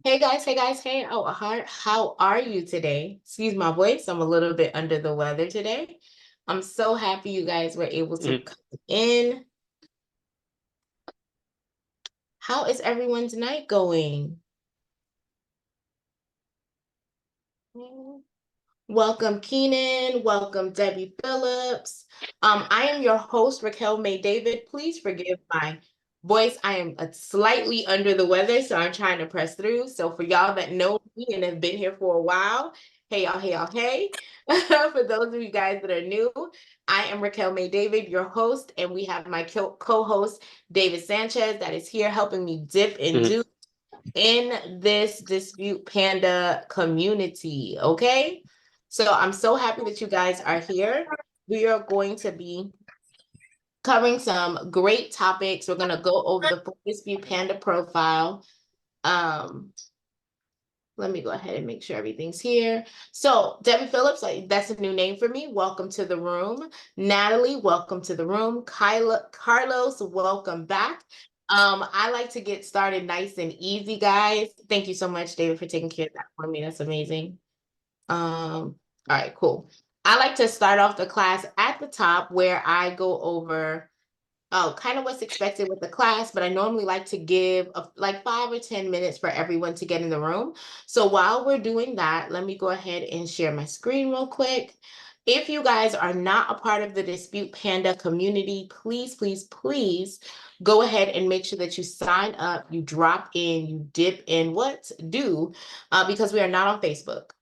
Hey. Oh, how are you today? Excuse my voice. I'm a little bit under the weather today. I'm so happy you guys were able to come in. How is everyone's night going? Welcome, Keenan. Welcome, Debbie Phillips. I am your host, Raquel May David. Please forgive my voice. I am slightly under the weather, so I'm trying to press through. So for y'all that know me and have been here for a while, hey y'all. For those of you guys that are new, I am Raquel May David, your host, and we have my co-host, David Sanchez, that is here helping me dip and do in this Dispute Panda community, okay? So I'm so happy that you guys are here. We are going to be covering some great topics. We're going to go over the full Dispute Panda profile. Let me go ahead and make sure everything's here. So Debbie Phillips, that's a new name for me. Welcome to the room. Natalie, welcome to the room. Carlos, welcome back. I like to get started nice and easy, guys. Thank you so much, David, for taking care of that for me. That's amazing. All right, cool. I like to start off the class at the top where I go over kind of what's expected with the class, but I normally like to give like 5 or 10 minutes for everyone to get in the room. So while we're doing that, let me go ahead and share my screen real quick. If you guys are not a part of the Dispute Panda community, please go ahead and make sure that you sign up, you drop in, you dip in, because we are not on Facebook.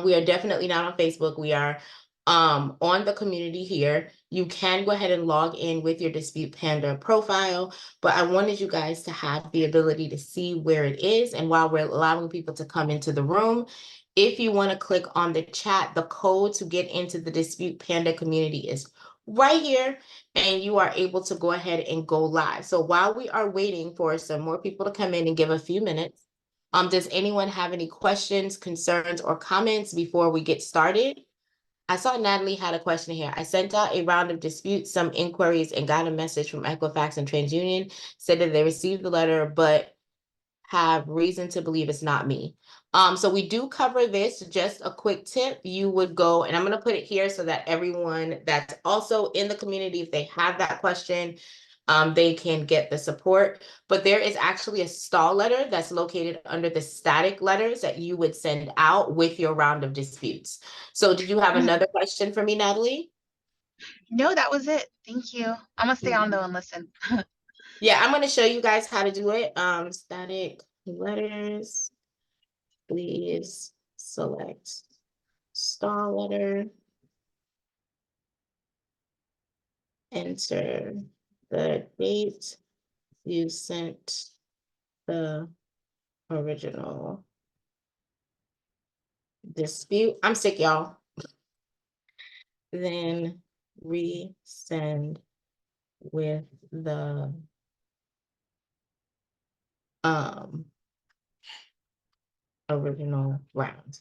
We are definitely not on Facebook. We are on the community here. You can go ahead and log in with your Dispute Panda profile, but I wanted you guys to have the ability to see where it is. And while we're allowing people to come into the room, if you want to click on the chat, the code to get into the Dispute Panda community is right here, and you are able to go ahead and go live. So while we are waiting for some more people to come in and give a few minutes, does anyone have any questions, concerns, or comments before we get started? I saw Natalie had a question here. I sent out a round of disputes, some inquiries, and got a message from Equifax and TransUnion, said that they received the letter, but have reason to believe it's not me. So we do cover this. Just a quick tip, you would go, and I'm going to put it here so that everyone that's also in the community, if they have that question, they can get the support. But there is actually a stall letter that's located under the static letters that you would send out with your round of disputes. So did you have another question for me, Natalie? No, that was it. Thank you. I'm gonna stay on though and listen. Yeah, I'm going to show you guys how to do it. Static letters. Please select star letter. Enter the date you sent the original dispute. I'm sick, y'all. Then resend with the original round.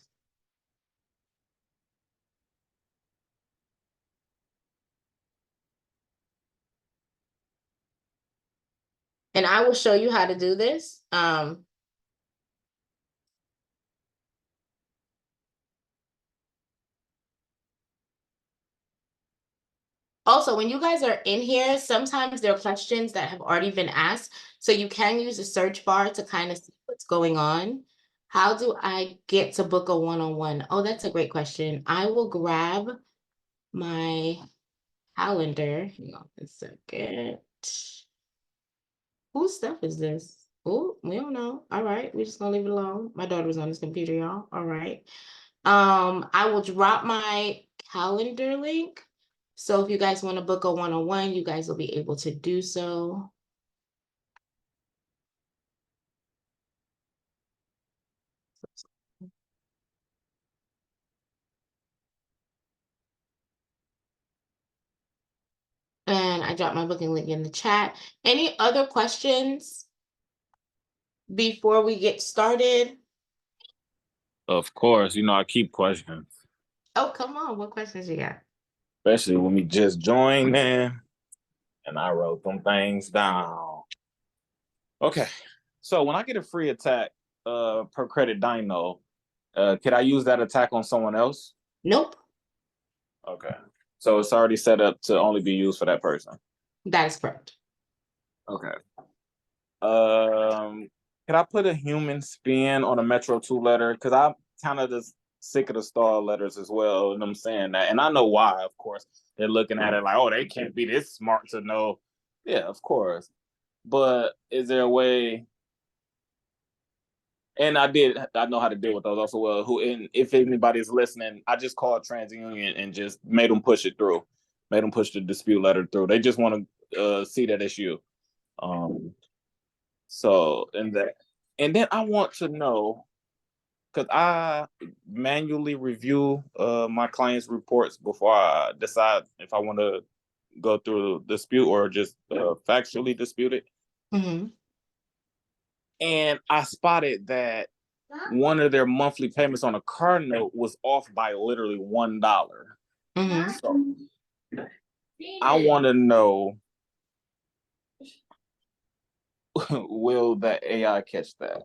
And I will show you how to do this. Also, when you guys are in here, sometimes there are questions that have already been asked. So you can use the search bar to kind of see what's going on. How do I get to book a one-on-one? Oh, that's a great question. I will grab my calendar. Hang on a second. Whose stuff is this? Oh, we don't know. All right, we're just gonna leave it alone. My daughter was on this computer, y'all. All right. I will drop my calendar link. So if you guys want to book a one-on-one, you guys will be able to do so. And I dropped my booking link in the chat. Any other questions before we get started? Of course, I keep questions. Oh, come on. What questions you got? Especially when we just joined, man. And I wrote them things down. Okay, So when I get a free attack per credit dyno, could I use that attack on someone else? Nope, Okay. So it's already set up to only be used for that person. that is correct. Okay. Could I put a human spin on a Metro 2 letter? Because I'm kind of just sick of the star letters as well. And I'm saying that. And I know why, of course. They're looking at it like, oh, they can't be this smart to know. Yeah, of course. But is there a way? And I know how to deal with those also well. And if anybody's listening, I just called TransUnion and just made them push it through, made them push the dispute letter through. They just want to see that it's you. So and then I want to know, because I manually review my clients' reports before I decide if I want to go through the dispute or just factually dispute it. Mm-hmm. And I spotted that one of their monthly payments on a car note was off by literally $1. Mm-hmm. So I want to know, will the AI catch that?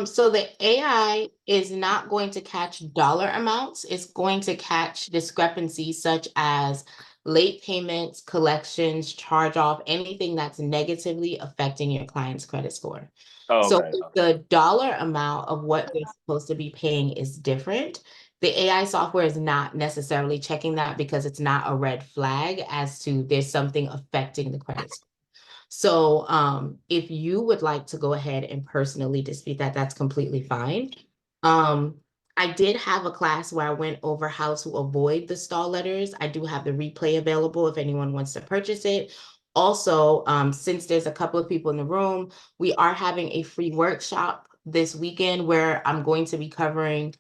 So the AI is not going to catch dollar amounts. It's going to catch discrepancies such as late payments, collections, charge off, anything that's negatively affecting your client's credit score. Oh, So okay. if the dollar amount of what they're supposed to be paying is different, the AI software is not necessarily checking that because it's not a red flag as to there's something affecting the credit score. So if you would like to go ahead and personally dispute that, that's completely fine. I did have a class where I went over how to avoid the stall letters. I do have the replay available if anyone wants to purchase it. Also, since there's a couple of people in the room, we are having a free workshop this weekend where I'm going to be covering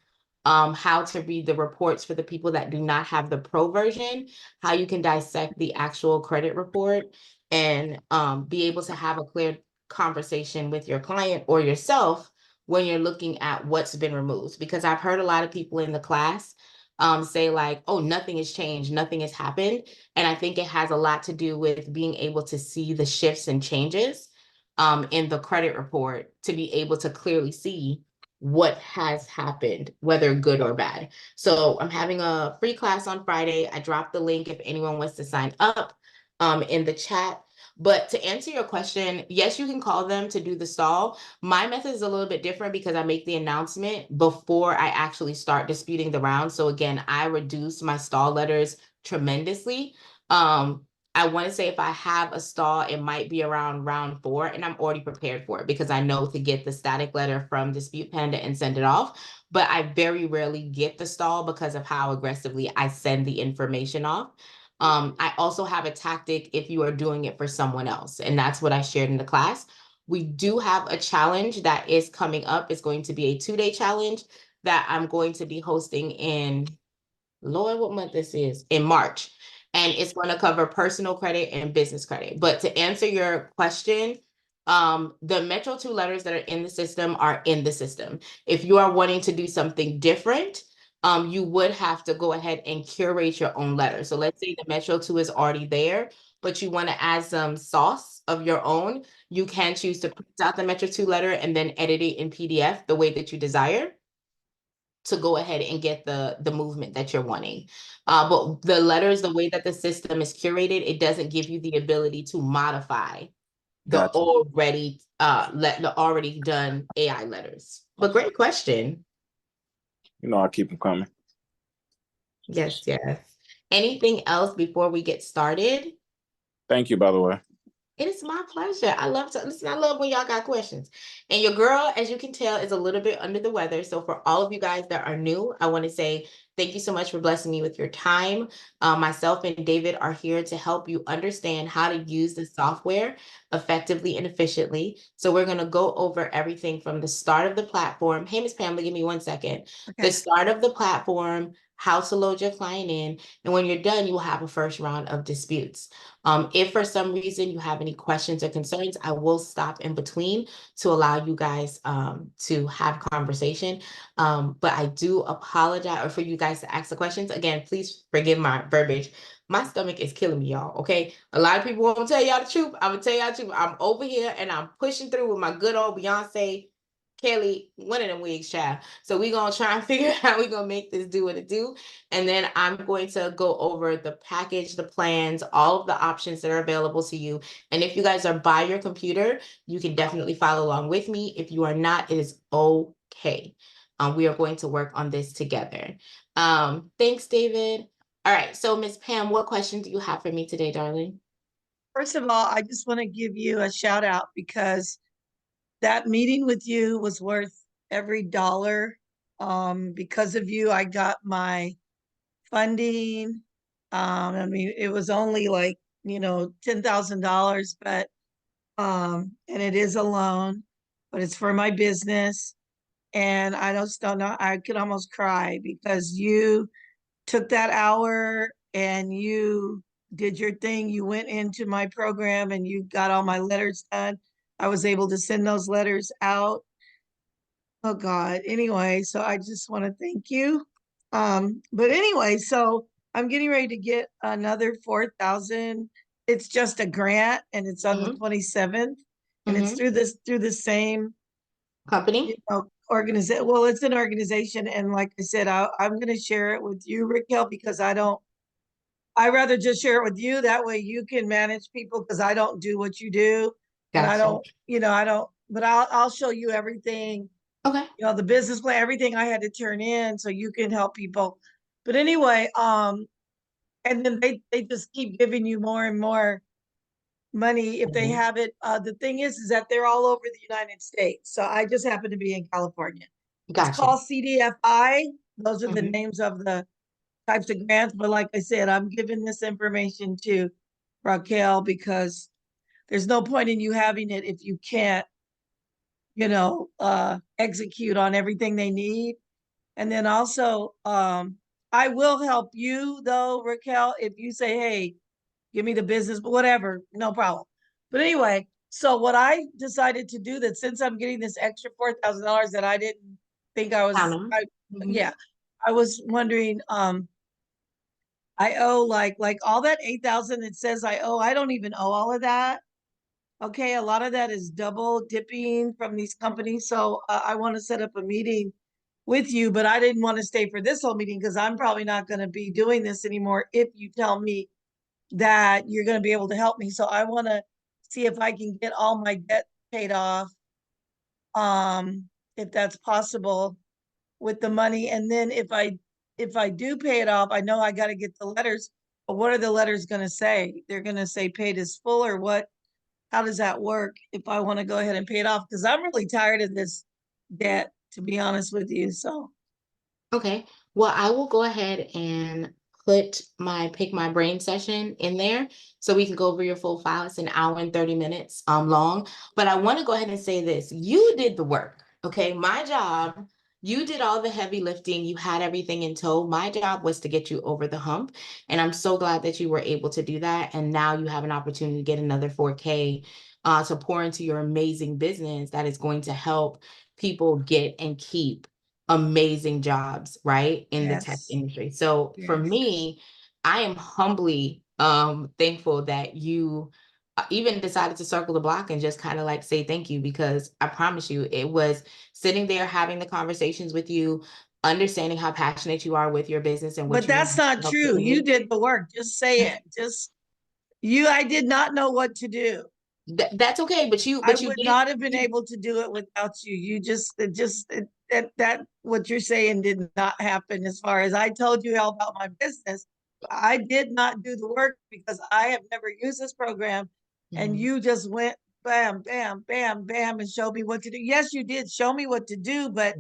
how to read the reports for the people that do not have the pro version, how you can dissect the actual credit report and be able to have a clear conversation with your client or yourself when you're looking at what's been removed. Because I've heard a lot of people in the class say like, oh, nothing has changed, nothing has happened. And I think it has a lot to do with being able to see the shifts and changes in the credit report to be able to clearly see what has happened, whether good or bad. So I'm having a free class on Friday. I dropped the link if anyone wants to sign up in the chat. But to answer your question, yes, you can call them to do the stall. My method is a little bit different because I make the announcement before I actually start disputing the round. So again, I reduce my stall letters tremendously. I want to say if I have a stall, it might be around round 4, and I'm already prepared for it because I know to get the static letter from Dispute Panda and send it off. But I very rarely get the stall because of how aggressively I send the information off. I also have a tactic if you are doing it for someone else, and that's what I shared in the class. We do have a challenge that is coming up. It's going to be a 2-day challenge that I'm going to be hosting in, Lord, what month this is? In March. And it's going to cover personal credit and business credit. But to answer your question, the Metro 2 letters that are in the system are in the system. If you are wanting to do something different, you would have to go ahead and curate your own letter. So let's say the Metro 2 is already there, but you want to add some sauce of your own. You can choose to print out the Metro 2 letter and then edit it in PDF the way that you desire to go ahead and get the movement that you're wanting. But the letters, the way that the system is curated, it doesn't give you the ability to modify the Gotcha. the already done AI letters. But great question. You know, I keep them coming. Yes, yes. Anything else before we get started? Thank you, by the way. It is my pleasure. I love to listen. I love when y'all got questions. And your girl, as you can tell, is a little bit under the weather. So for all of you guys that are new, I want to say thank you so much for blessing me with your time. Myself and David are here to help you understand how to use the software effectively and efficiently. So we're going to go over everything from the start of the platform. Hey, Miss Pamela, give me 1 second. Okay. The start of the platform, how to load your client in. And when you're done, you will have a first round of disputes. If for some reason you have any questions or concerns, I will stop in between to allow you guys to have conversation. But I do apologize, or for you guys guys to ask the questions. Again, please forgive my verbiage. My stomach is killing me, y'all. Okay. A lot of people won't tell y'all the truth. I'm gonna tell y'all the truth. I'm over here and I'm pushing through with my good old Beyonce, Kelly, one of them wigs, child. So we're gonna try and figure out how we're gonna make this do what it do. And then I'm going to go over the package, the plans, all of the options that are available to you. And if you guys are by your computer, you can definitely follow along with me. If you are not, it is okay. We are going to work on this together. Thanks, David. All right, so Ms. Pam, what question do you have for me today, darling? First of all, I just want to give you a shout out because that meeting with you was worth every dollar. Because of you, I got my funding. I mean, it was only like, $10,000, but and it is a loan, but it's for my business. And I just don't know, I could almost cry because you took that hour and you did your thing. You went into my program and you got all my letters done. I was able to send those letters out. Oh God. Anyway, so I just want to thank you. But anyway, so I'm getting ready to get another 4,000. It's just a grant and it's on the 27th and it's through the same Company? organization. Well, it's an organization. And like I said, I'm going to share it with you, Raquel, because I rather just share it with you. That way you can manage people because I don't do what you do. And I Gotcha. don't, but I'll show you everything, Okay. the business plan, everything I had to turn in so you can help people. But anyway, and then they just keep giving you more and more money if they have it. The thing is that they're all over the United States. So I just happen to be in California. It's Gotcha. called CDFI. Those are the names of the types of grants. But like I said, I'm giving this information to Raquel because there's no point in you having it if you can't, execute on everything they need. And then also, I will help you though, Raquel, if you say, hey, give me the business, but whatever, no problem. But anyway, so what I decided to do that since I'm getting this extra $4,000 that I didn't think I was, yeah, I was wondering, I owe like all that 8,000 it says I owe, I don't even owe all of that. Okay, a lot of that is double dipping from these companies. So I want to set up a meeting with you, but I didn't want to stay for this whole meeting because I'm probably not going to be doing this anymore if you tell me that you're going to be able to help me. So I want to see if I can get all my debt paid off, if that's possible with the money. And then if I do pay it off, I know I got to get the letters. But what are the letters going to say? They're going to say paid as full or what? How does that work if I want to go ahead and pay it off? Because I'm really tired of this debt, to be honest with you. So Okay. Well, I will go ahead and put my pick my brain session in there so we can go over your full file. It's an hour and 30 minutes long. But I want to go ahead and say this. You did the work. Okay. My job, you did all the heavy lifting. You had everything in tow. My job was to get you over the hump. And I'm so glad that you were able to do that. And now you have an opportunity to get another 4K to pour into your amazing business that is going to help people get and keep amazing jobs, right, in the tech industry. So for me, I am humbly thankful that you even decided to circle the block and just kind of like say thank you, because I promise you it was sitting there having the conversations with you, understanding how passionate you are with your business and what but you that's not true. You did the work. Just say it. I did not know what to do. That's okay, but you I did would not have been able to do it without you. You that what you're saying did not happen. As far as I told you all about my business, I did not do the work because I have never used this program, and you just went bam, bam, bam, bam, and showed me what to do. Yes, you did show me what to do, but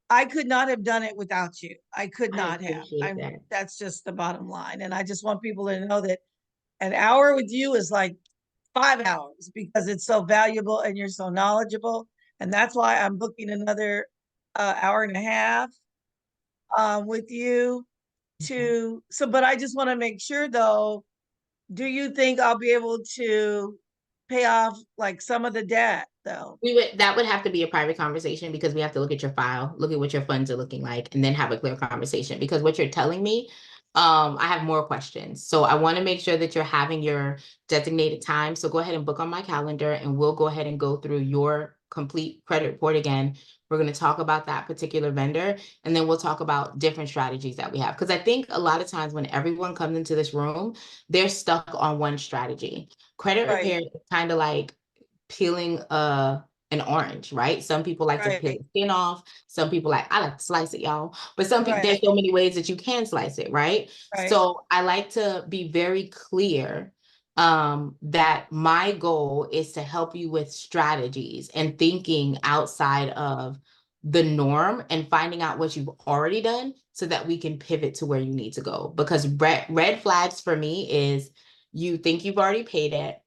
I could not have done it without you. I could not have. That's just the bottom line, and I just want people to know that an hour with you is like 5 hours because it's so valuable and you're so knowledgeable. And that's why I'm booking another hour and a half with you but I just want to make sure though, do you think I'll be able to pay off like some of the debt though? That would have to be a private conversation because we have to look at your file, look at what your funds are looking like, and then have a clear conversation. Because what you're telling me, I have more questions. So I want to make sure that you're having your designated time. So go ahead and book on my calendar and we'll go ahead and go through your complete credit report again. We're going to talk about that particular vendor, and then we'll talk about different strategies that we have. Because I think a lot of times when everyone comes into this room, they're stuck on one strategy. Credit Right. repair is kind of like peeling an orange, right? Some people like to peel Right. the skin off. Some people I like to slice it, y'all. But some people, Right. there's so many ways that you can slice it, right? Right. So I like to be very clear that my goal is to help you with strategies and thinking outside of the norm and finding out what you've already done so that we can pivot to where you need to go. Because red flags for me is you think you've already paid it.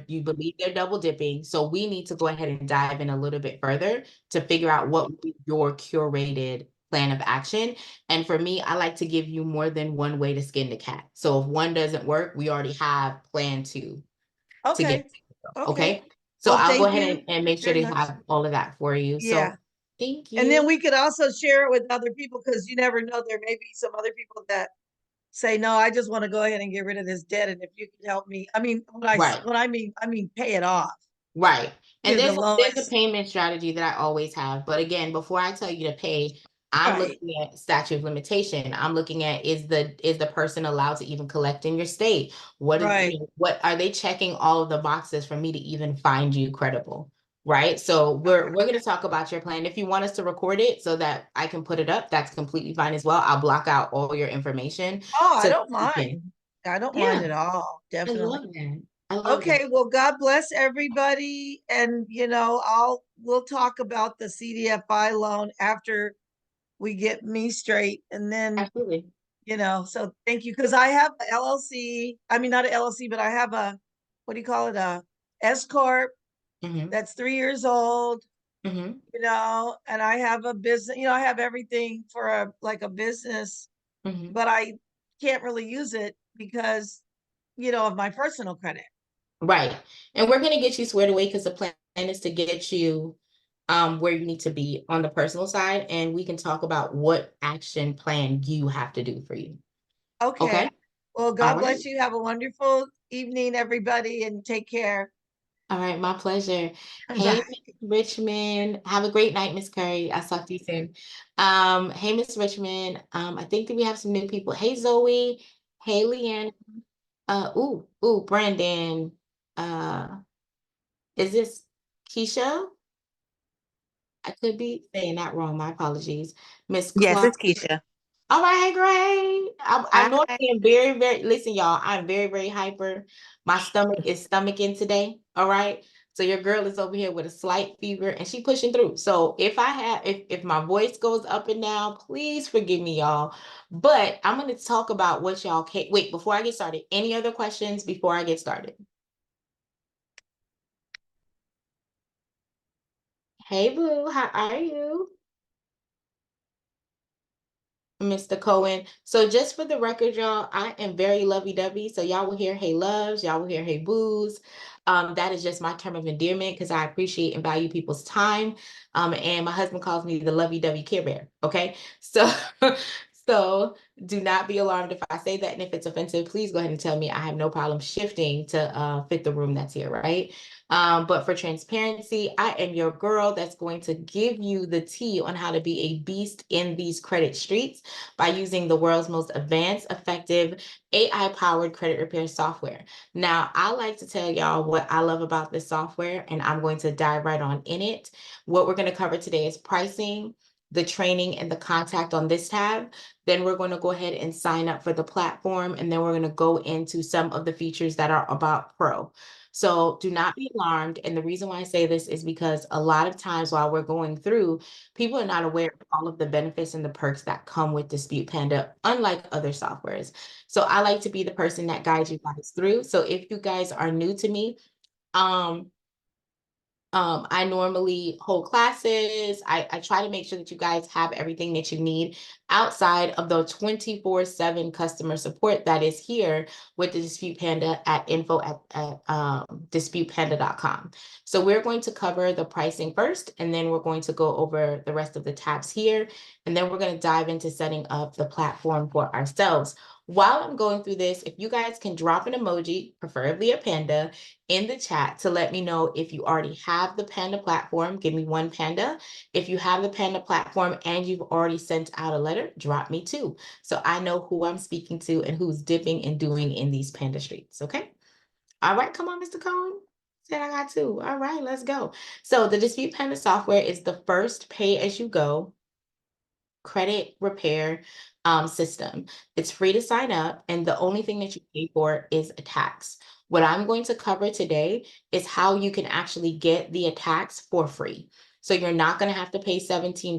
You believe they're double dipping. So we need to go ahead and dive in a little bit further to figure out what would be your curated plan of action. And for me, I like to give you more than one way to skin the cat. So if one doesn't work, we already have plan two to Okay. get. Okay. Okay. So Well, I'll go thank ahead you and make sure very to much. have all of that for you. Yeah. So thank And then you. we could also share it with other people because you never know, there may be some other people that say, no, I just want to go ahead and get rid of this debt. And if you could help me, I mean, Right. what I mean, pay it off. Right. And You know, the there's a lowest. payment strategy that I always have. But again, before I tell you to pay, I'm Right. looking at statute of limitation. I'm looking at is the person allowed to even collect in your state? Right. What are they checking all of the boxes for me to even find you credible? Right. So we're Okay. gonna talk about your plan. If you want us to record it so that I can put it up, that's completely fine as well. I'll block out all your information Oh, I so that don't you mind. can. I don't mind Yeah, at all. I Definitely. love that. I love that. Okay, well, God bless everybody. And we'll talk about the CDFI loan after we get me straight. And then, Absolutely. so thank you. Because I have a LLC. I mean, not a LLC, but I have what do you call it? A S Corp Mm-hmm. that's 3 years old, Mm-hmm. and I have a business, I have everything for a business, Mm-hmm. but I can't really use it because, of my personal credit. Right. And we're going to get you squared away because the plan is to get you where you need to be on the personal side. And we can talk about what action plan you have to do for you. Okay. Okay. Well, All God right. bless you. Have a wonderful evening, everybody, and take care. All right. My pleasure. Hey, Bye. Miss Richmond. Have a great night, Miss Curry. I'll talk to you soon. Hey, Miss Richmond. I think that we have some new people. Hey, Zoe. Hey, Leanne. Brandon. Uh, is this Keisha? I could be saying that wrong. My apologies. Miss Yes, Clark. it's Keisha. All right, hey, great. I know Hi. I'm very, very, listen, y'all, I'm very, very hyper. My stomach is stomaching today. All right. So your girl is over here with a slight fever and she pushing through. So if my voice goes up and down, please forgive me, y'all. But I'm going to talk about what y'all can wait before I get started. Any other questions before I get started? Hey, boo, how are you? Mr. Cohen. So just for the record, y'all, I am very lovey-dovey. So y'all will hear hey loves, y'all will hear hey boos. That is just my term of endearment because I appreciate and value people's time. And my husband calls me the lovey-dovey Care Bear. Okay. So so do not be alarmed if I say that. And if it's offensive, please go ahead and tell me. I have no problem shifting to fit the room that's here, right? But for transparency, I am your girl that's going to give you the tea on how to be a beast in these credit streets by using the world's most advanced, effective, AI-powered credit repair software. Now, I like to tell y'all what I love about this software, and I'm going to dive right on in it. What we're going to cover today is pricing, the training, and the contact on this tab. Then we're going to go ahead and sign up for the platform, and then we're going to go into some of the features that are about Pro. So do not be alarmed. And the reason why I say this is because a lot of times while we're going through, people are not aware of all of the benefits and the perks that come with Dispute Panda, unlike other softwares. So I like to be the person that guides you guys through. So if you guys are new to me, I normally hold classes. I try to make sure that you guys have everything that you need. outside of the 24/7 customer support that is here with the Dispute Panda at disputepanda.com. So we're going to cover the pricing first, and then we're going to go over the rest of the tabs here, and then we're going to dive into setting up the platform for ourselves. While I'm going through this, if you guys can drop an emoji, preferably a panda, in the chat to let me know if you already have the Panda platform, give me one panda. If you have the Panda platform and you've already sent out a letter, drop me two, so I know who I'm speaking to and who's dipping and doing in these Panda streets, okay? All right, come on, Mr. Cohen. Said I got two. All right, let's go. So the Dispute Panda software is the first pay-as-you-go credit repair system. It's free to sign up, and the only thing that you pay for is a tax. What I'm going to cover today is how you can actually get the attacks for free. So you're not going to have to pay $17,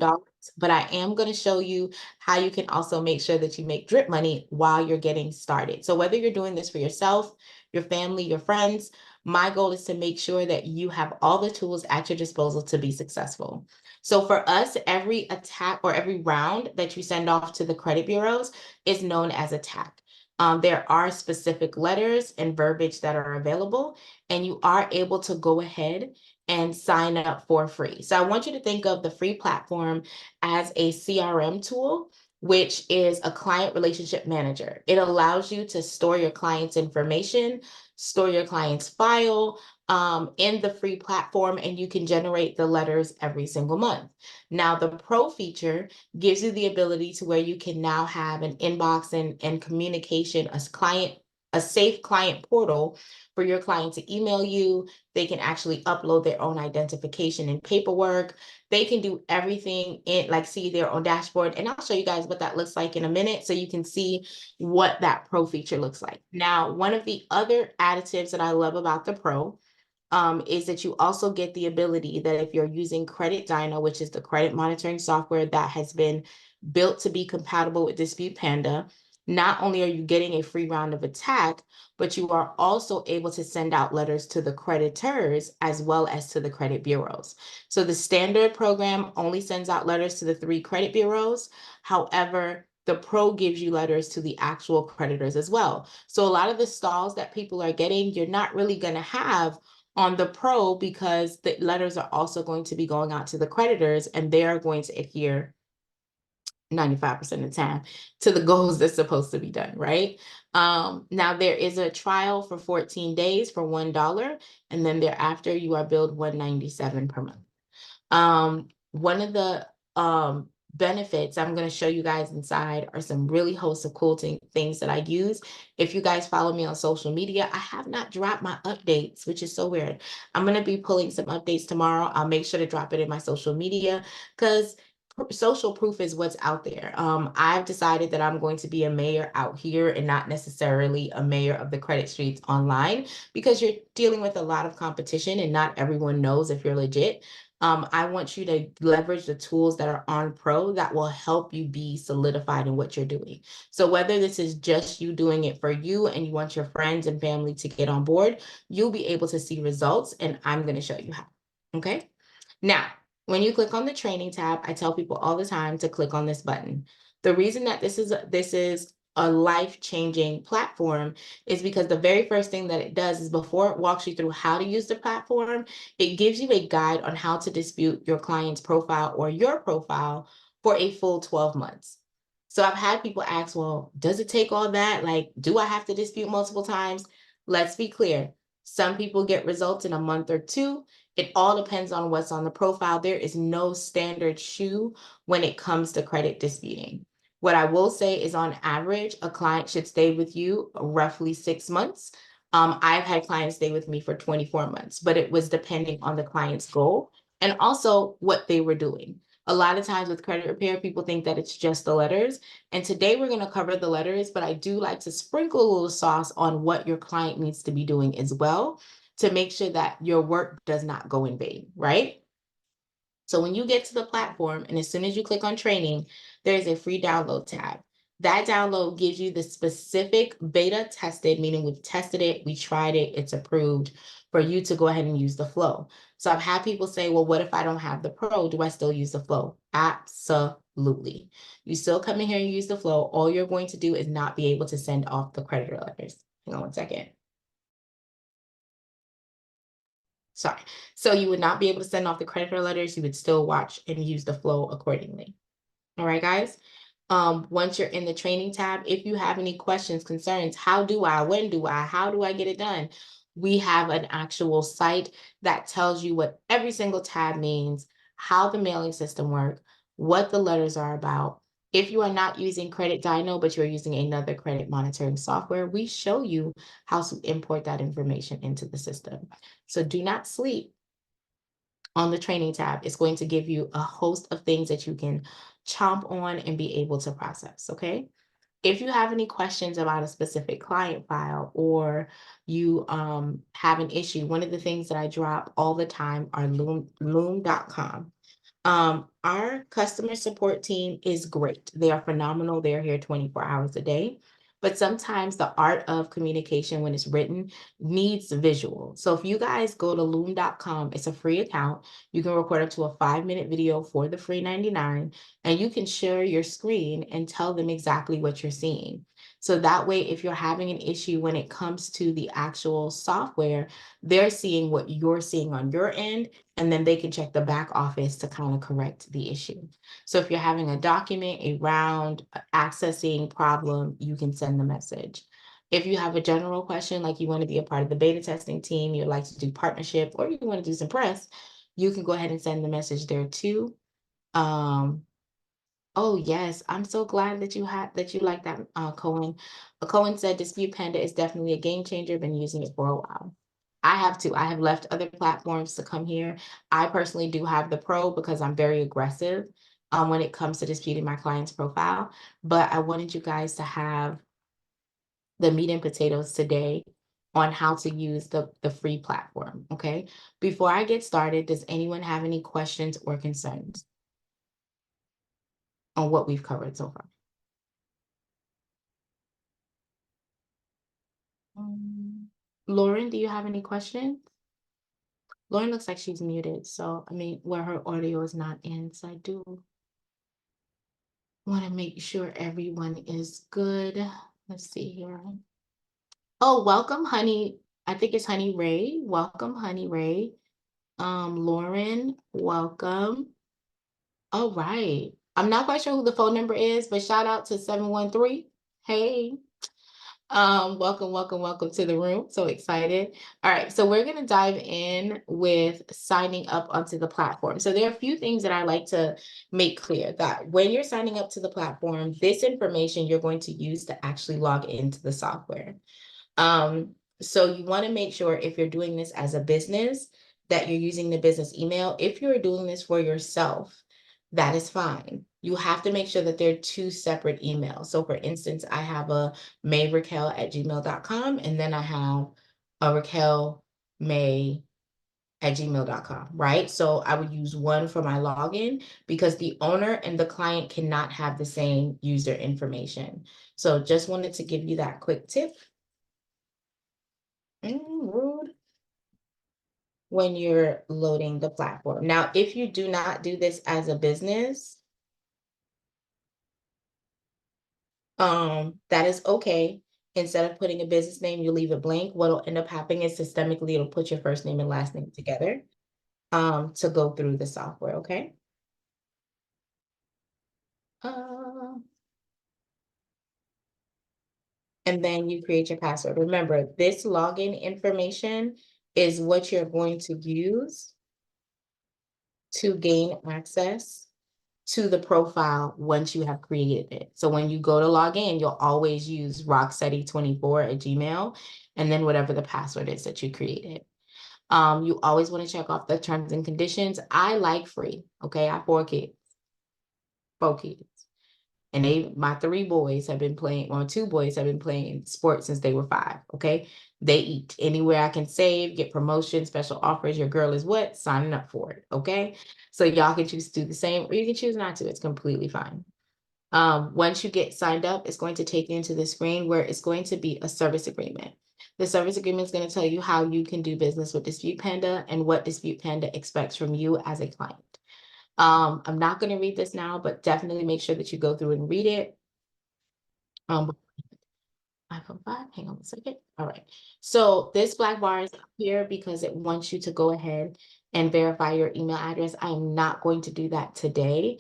but I am going to show you how you can also make sure that you make drip money while you're getting started. So whether you're doing this for yourself, your family, your friends, my goal is to make sure that you have all the tools at your disposal to be successful. So for us, every attack or every round that you send off to the credit bureaus is known as attack. There are specific letters and verbiage that are available, and you are able to go ahead and sign up for free. So I want you to think of the free platform as a CRM tool, which is a client relationship manager. It allows you to store your client's information, store your client's file, in the free platform, and you can generate the letters every single month. Now, the pro feature gives you the ability to where you can now have an inbox and communication, a safe client portal for your client to email you. They can actually upload their own identification and paperwork. They can do everything in, like, see their own dashboard. And I'll show you guys what that looks like in a minute so you can see what that pro feature looks like. Now, one of the other additives that I love about the pro is that you also get the ability that if you're using Credit Dyno, which is the credit monitoring software that has been built to be compatible with Dispute Panda, not only are you getting a free round of attack, but you are also able to send out letters to the creditors as well as to the credit bureaus. So the standard program only sends out letters to the 3 credit bureaus. However, the pro gives you letters to the actual creditors as well. So a lot of the stalls that people are getting, you're not really going to have on the pro, because the letters are also going to be going out to the creditors, and they are going to adhere 95% of the time to the goals that's supposed to be done, right? Now there is a trial for 14 days for $1, and then thereafter you are billed $197 per month. One of the benefits I'm going to show you guys inside are some really wholesome, cool things that I use. If you guys follow me on social media, I have not dropped my updates, which is so weird. I'm going to be pulling some updates tomorrow. I'll make sure to drop it in my social media because social proof is what's out there. I've decided that I'm going to be a mayor out here and not necessarily a mayor of the credit streets online, because you're dealing with a lot of competition and not everyone knows if you're legit. I want you to leverage the tools that are on Pro that will help you be solidified in what you're doing. So whether this is just you doing it for you and you want your friends and family to get on board, you'll be able to see results, and I'm going to show you how. Okay. Now, when you click on the training tab, I tell people all the time to click on this button. The reason that this is a life-changing platform is because the very first thing that it does is, before it walks you through how to use the platform, it gives you a guide on how to dispute your client's profile or your profile for a full 12 months. So I've had people ask, well, does it take all that? Like, do I have to dispute multiple times? Let's be clear. Some people get results in a month or 2. It all depends on what's on the profile. There is no standard shoe when it comes to credit disputing. What I will say is, on average, a client should stay with you roughly 6 months. I've had clients stay with me for 24 months, but it was depending on the client's goal and also what they were doing. A lot of times with credit repair, people think that it's just the letters. And today we're going to cover the letters, but I do like to sprinkle a little sauce on what your client needs to be doing as well, to make sure that your work does not go in vain, right? So when you get to the platform, and as soon as you click on training, there is a free download tab. That download gives you the specific beta tested, meaning we've tested it, we tried it, it's approved for you to go ahead and use the flow. So I've had people say, well, what if I don't have the pro? Do I still use the flow? Absolutely. You still come in here and use the flow. All you're going to do is not be able to send off the creditor letters. Hang on one second. Sorry. So you would not be able to send off the creditor letters. You would still watch and use the flow accordingly. All right, guys. Once you're in the training tab, if you have any questions, concerns, how do I, when do I, how do I get it done? We have an actual site that tells you what every single tab means, how the mailing system works, what the letters are about. If you are not using Credit Dyno, but you're using another credit monitoring software, we show you how to import that information into the system. So do not sleep on the training tab. It's going to give you a host of things that you can chomp on and be able to process, okay? If you have any questions about a specific client file or you have an issue, one of the things that I drop all the time are loom.com. Our customer support team is great. They are phenomenal. They're here 24 hours a day. But sometimes the art of communication when it's written needs visual. So if you guys go to loom.com, it's a free account. You can record up to a 5-minute video for the free 99, and you can share your screen and tell them exactly what you're seeing. So that way, if you're having an issue when it comes to the actual software, they're seeing what you're seeing on your end, and then they can check the back office to kind of correct the issue. So if you're having a document, a round, accessing problem, you can send the message. If you have a general question, like you want to be a part of the beta testing team, you'd like to do partnership, or you want to do some press, you can go ahead and send the message there too. Oh yes, I'm so glad that you like that, Cohen. Cohen said Dispute Panda is definitely a game changer. Been using it for a while. I have too. I have left other platforms to come here. I personally do have the pro because I'm very aggressive when it comes to disputing my client's profile. But I wanted you guys to have the meat and potatoes today on how to use the free platform. Okay. Before I get started, does anyone have any questions or concerns on what we've covered so far? Lauren, do you have any questions? Lauren looks like she's muted, so I mean, where her audio is not in, so I do want to make sure everyone is good. Let's see here. Oh, welcome, Honey. I think it's Honey Ray. Welcome, Honey Ray. Lauren, welcome. All right. I'm not quite sure who the phone number is, but shout out to 713. Hey. Welcome to the room. So excited. All right, so we're going to dive in with signing up onto the platform. So there are a few things that I like to make clear that when you're signing up to the platform, this information you're going to use to actually log into the software. So you want to make sure if you're doing this as a business that you're using the business email. If you're doing this for yourself, that is fine. You have to make sure that they're two separate emails. So for instance, I have a mayraquel@gmail.com, and then I have a raquelmay@gmail.com, right? So I would use one for my login because the owner and the client cannot have the same user information. So just wanted to give you that quick tip. Rude. When you're loading the platform. Now, if you do not do this as a business, that is okay. Instead of putting a business name, you leave it blank. What'll end up happening is systemically, it'll put your first name and last name together to go through the software, okay? And then you create your password. Remember, this login information is what you're going to use to gain access to the profile once you have created it. So when you go to log in, you'll always use rocksteady24@gmail, and then whatever the password is that you created. You always want to check off the terms and conditions. I like free, okay? I have 4 kids. And my 3 boys have been playing, or 2 boys have been playing sports since they were 5, okay? They eat. Anywhere I can save, get promotions, special offers, your girl is what? Signing up for it, okay? So y'all can choose to do the same, or you can choose not to. It's completely fine. Once you get signed up, it's going to take you into the screen where it's going to be a service agreement. The service agreement is going to tell you how you can do business with Dispute Panda and what Dispute Panda expects from you as a client. I'm not going to read this now, but definitely make sure that you go through and read it. iPhone 5, hang on a second. All right. So this black bar is up here because it wants you to go ahead and verify your email address. I am not going to do that today.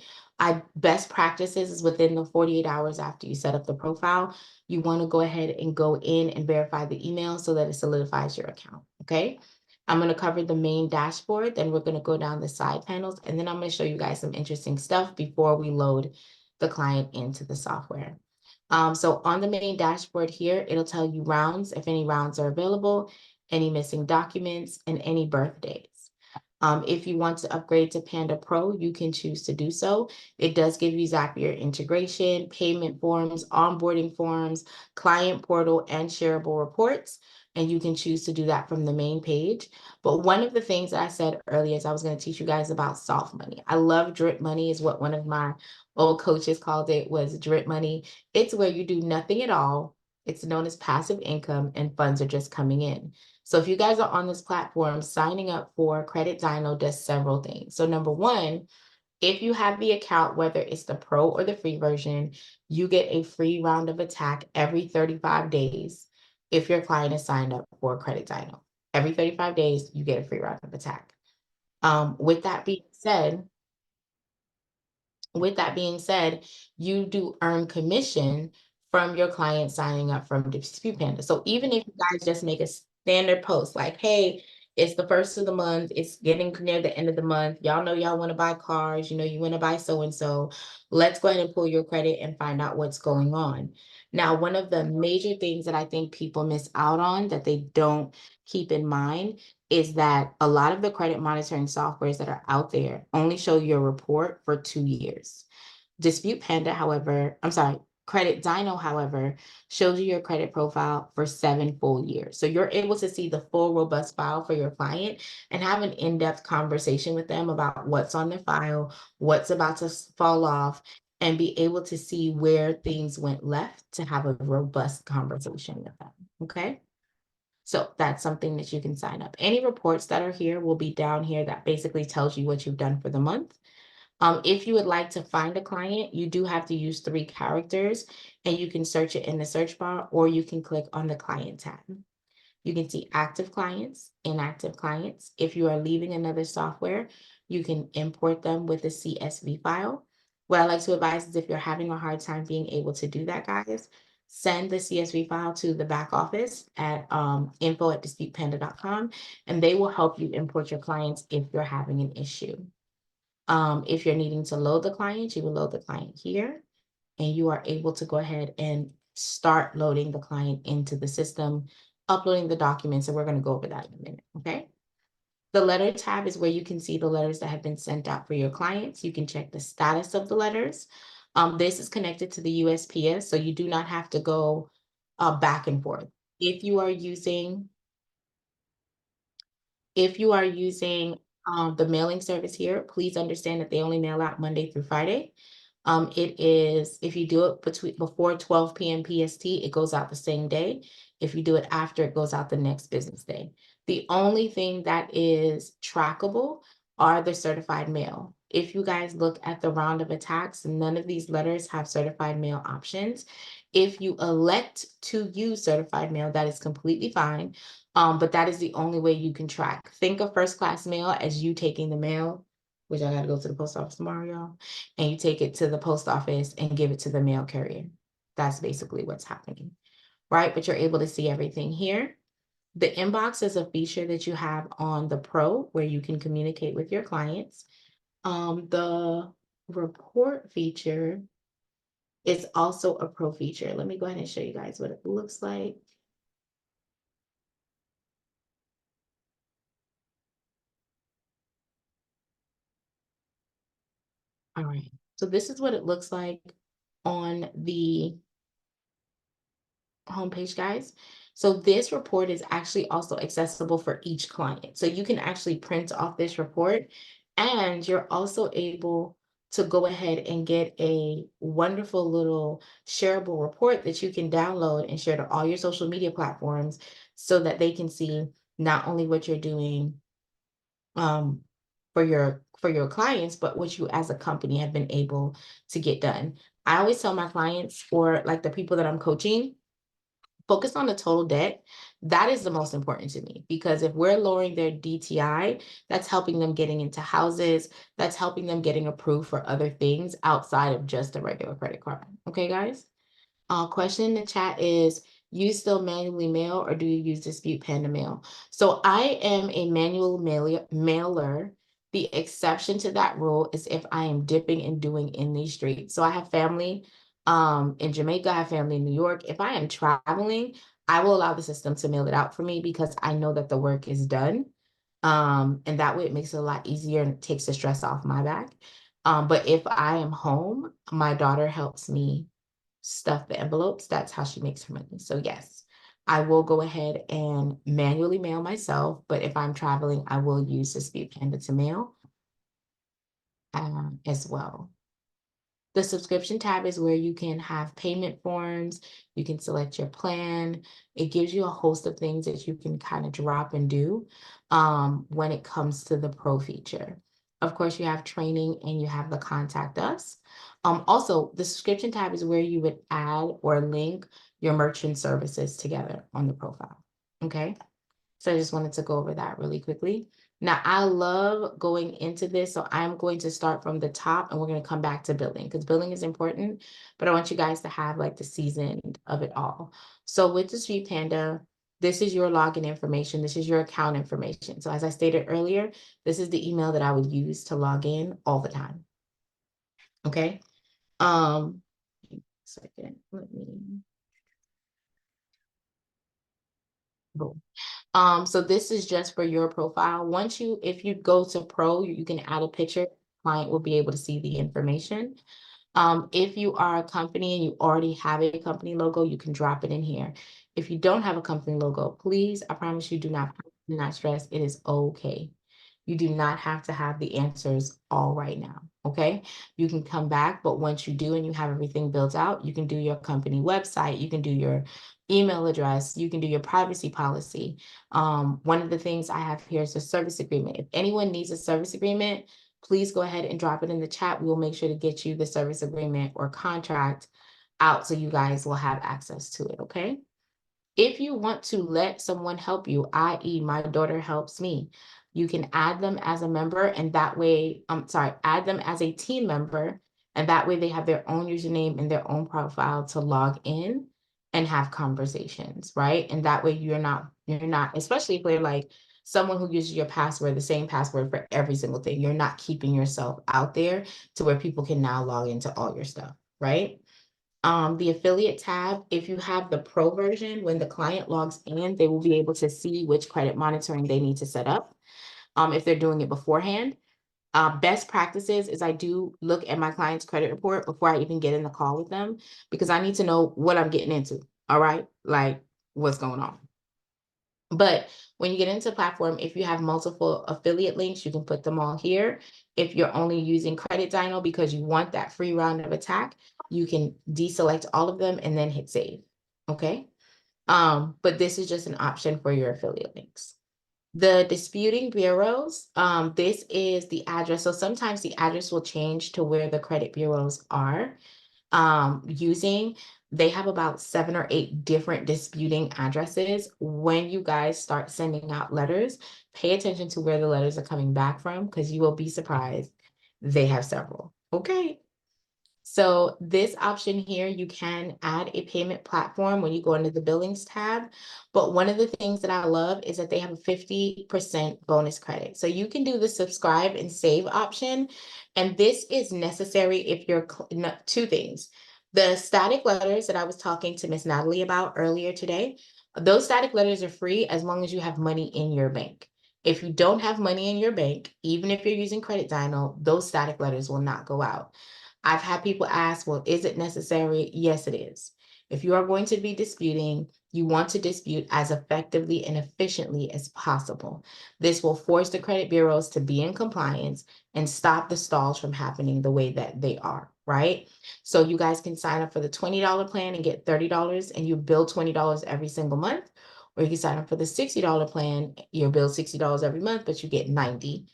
Best practices is within the 48 hours after you set up the profile, you want to go ahead and go in and verify the email so that it solidifies your account. Okay. I'm going to cover the main dashboard, then we're going to go down the side panels, and then I'm going to show you guys some interesting stuff before we load the client into the software. So on the main dashboard here, it'll tell you rounds, if any rounds are available, any missing documents, and any birthdays. If you want to upgrade to Panda Pro, you can choose to do so. It does give you Zapier integration, payment forms, onboarding forms, client portal, and shareable reports. And you can choose to do that from the main page. But one of the things that I said earlier is I was going to teach you guys about soft money. I love drip money is what one of my old coaches called it, was drip money. It's where you do nothing at all. It's known as passive income and funds are just coming in. So if you guys are on this platform, signing up for Credit Dino does several things. So number one, if you have the account, whether it's the pro or the free version, you get a free round of attack every 35 days if your client is signed up for Credit Dino. Every 35 days, you get a free round of attack. With that being said, you do earn commission from your client signing up from Dispute Panda. So even if you guys just make a standard post like, hey, it's the first of the month, it's getting near the end of the month, y'all know y'all want to buy cars, you know, you want to buy so-and-so, let's go ahead and pull your credit and find out what's going on. Now, one of the major things that I think people miss out on that they don't keep in mind is that a lot of the credit monitoring softwares that are out there only show your report for 2 years. Dispute Panda, however, Credit Dino, however, shows you your credit profile for 7 full years. So you're able to see the full robust file for your client and have an in-depth conversation with them about what's on their file, what's about to fall off, and be able to see where things went left to have a robust conversation with them. Okay. So that's something that you can sign up. Any reports that are here will be down here that basically tells you what you've done for the month. If you would like to find a client, you do have to use 3 characters and you can search it in the search bar or you can click on the client tab. You can see active clients, inactive clients. If you are leaving another software, you can import them with a CSV file. What I like to advise is if you're having a hard time being able to do that, guys, send the CSV file to the back office at info@disputepanda.com, and they will help you import your clients if you're having an issue. If you're needing to load the client, you will load the client here, and you are able to go ahead and start loading the client into the system, uploading the documents, and we're going to go over that in a minute, okay? The letter tab is where you can see the letters that have been sent out for your clients. You can check the status of the letters. This is connected to the USPS, so you do not have to go back and forth. If you are using the mailing service here, please understand that they only mail out Monday through Friday. It is, if you do it before 12 p.m. PST, it goes out the same day. If you do it after, it goes out the next business day. The only thing that is trackable are the certified mail. If you guys look at the round of attacks, none of these letters have certified mail options. If you elect to use certified mail, that is completely fine. But that is the only way you can track. Think of first class mail as you taking the mail, which I gotta go to the post office tomorrow, y'all, and you take it to the post office and give it to the mail carrier. That's basically what's happening, right? But you're able to see everything here. The inbox is a feature that you have on the Pro where you can communicate with your clients. The report feature is also a Pro feature. Let me go ahead and show you guys what it looks like. All right, so this is what it looks like on the homepage, guys. So this report is actually also accessible for each client. So you can actually print off this report and you're also able to go ahead and get a wonderful little shareable report that you can download and share to all your social media platforms so that they can see not only what you're doing for your clients, but what you as a company have been able to get done. I always tell my clients, or like the people that I'm coaching, focus on the total debt. That is the most important to me, because if we're lowering their DTI, that's helping them getting into houses, that's helping them getting approved for other things outside of just a regular credit card. Okay, guys? Question in the chat is, you still manually mail or do you use Dispute Panda mail? So I am a manual mailer. The exception to that rule is if I am dipping and doing in these streets. So I have family in Jamaica, I have family in New York. If I am traveling, I will allow the system to mail it out for me because I know that the work is done. And that way it makes it a lot easier and it takes the stress off my back. But if I am home, my daughter helps me stuff the envelopes. That's how she makes her money. So yes, I will go ahead and manually mail myself, but if I'm traveling, I will use Dispute Panda to mail as well. The subscription tab is where you can have payment forms, you can select your plan. It gives you a host of things that you can kind of drop and do when it comes to the pro feature. Of course, you have training and you have the contact us. Also, the subscription tab is where you would add or link your merchant services together on the profile. Okay, so I just wanted to go over that really quickly. Now, I love going into this, so I'm going to start from the top and we're going to come back to billing because billing is important, but I want you guys to have like the season of it all. So with Dispute Panda, this is your login information. This is your account information. So as I stated earlier, this is the email that I would use to log in all the time. Okay. Second, let me. Boom. So this is just for your profile. If you go to pro, you can add a picture. Client will be able to see the information. If you are a company and you already have a company logo, you can drop it in here. If you don't have a company logo, please, I promise you, do not stress. It is okay. You do not have to have the answers all right now, okay? You can come back, but once you do and you have everything built out, you can do your company website, you can do your email address, you can do your privacy policy. One of the things I have here is a service agreement. If anyone needs a service agreement, please go ahead and drop it in the chat. We will make sure to get you the service agreement or contract out so you guys will have access to it, okay? If you want to let someone help you, i.e. my daughter helps me, you can add them as a member and that way, add them as a team member and that way they have their own username and their own profile to log in and have conversations, right? And that way you're not, especially if they're like someone who uses your password, the same password for every single thing, you're not keeping yourself out there to where people can now log into all your stuff, right? The affiliate tab, if you have the pro version, when the client logs in, they will be able to see which credit monitoring they need to set up if they're doing it beforehand. Best practices is I do look at my client's credit report before I even get in the call with them because I need to know what I'm getting into, all right? Like what's going on. But when you get into the platform, if you have multiple affiliate links, you can put them all here. If you're only using Credit Dino because you want that free round of attack, you can deselect all of them and then hit save, okay? But this is just an option for your affiliate links. The disputing bureaus, this is the address. So sometimes the address will change to where the credit bureaus are using. They have about 7 or 8 different disputing addresses. When you guys start sending out letters, pay attention to where the letters are coming back from because you will be surprised. They have several. Okay. So this option here, you can add a payment platform when you go into the billings tab. But one of the things that I love is that they have a 50% bonus credit. So you can do the subscribe and save option. And this is necessary if you're, two things. The static letters that I was talking to Miss Natalie about earlier today, those static letters are free as long as you have money in your bank. If you don't have money in your bank, even if you're using Credit Dino, those static letters will not go out. I've had people ask, well, is it necessary? Yes, it is. If you are going to be disputing, You want to dispute as effectively and efficiently as possible. This will force the credit bureaus to be in compliance and stop the stalls from happening the way that they are, right? So you guys can sign up for the $20 plan and get $30 and you bill $20 every single month. Or you can sign up for the $60 plan, you'll bill $60 every month, but you get $90,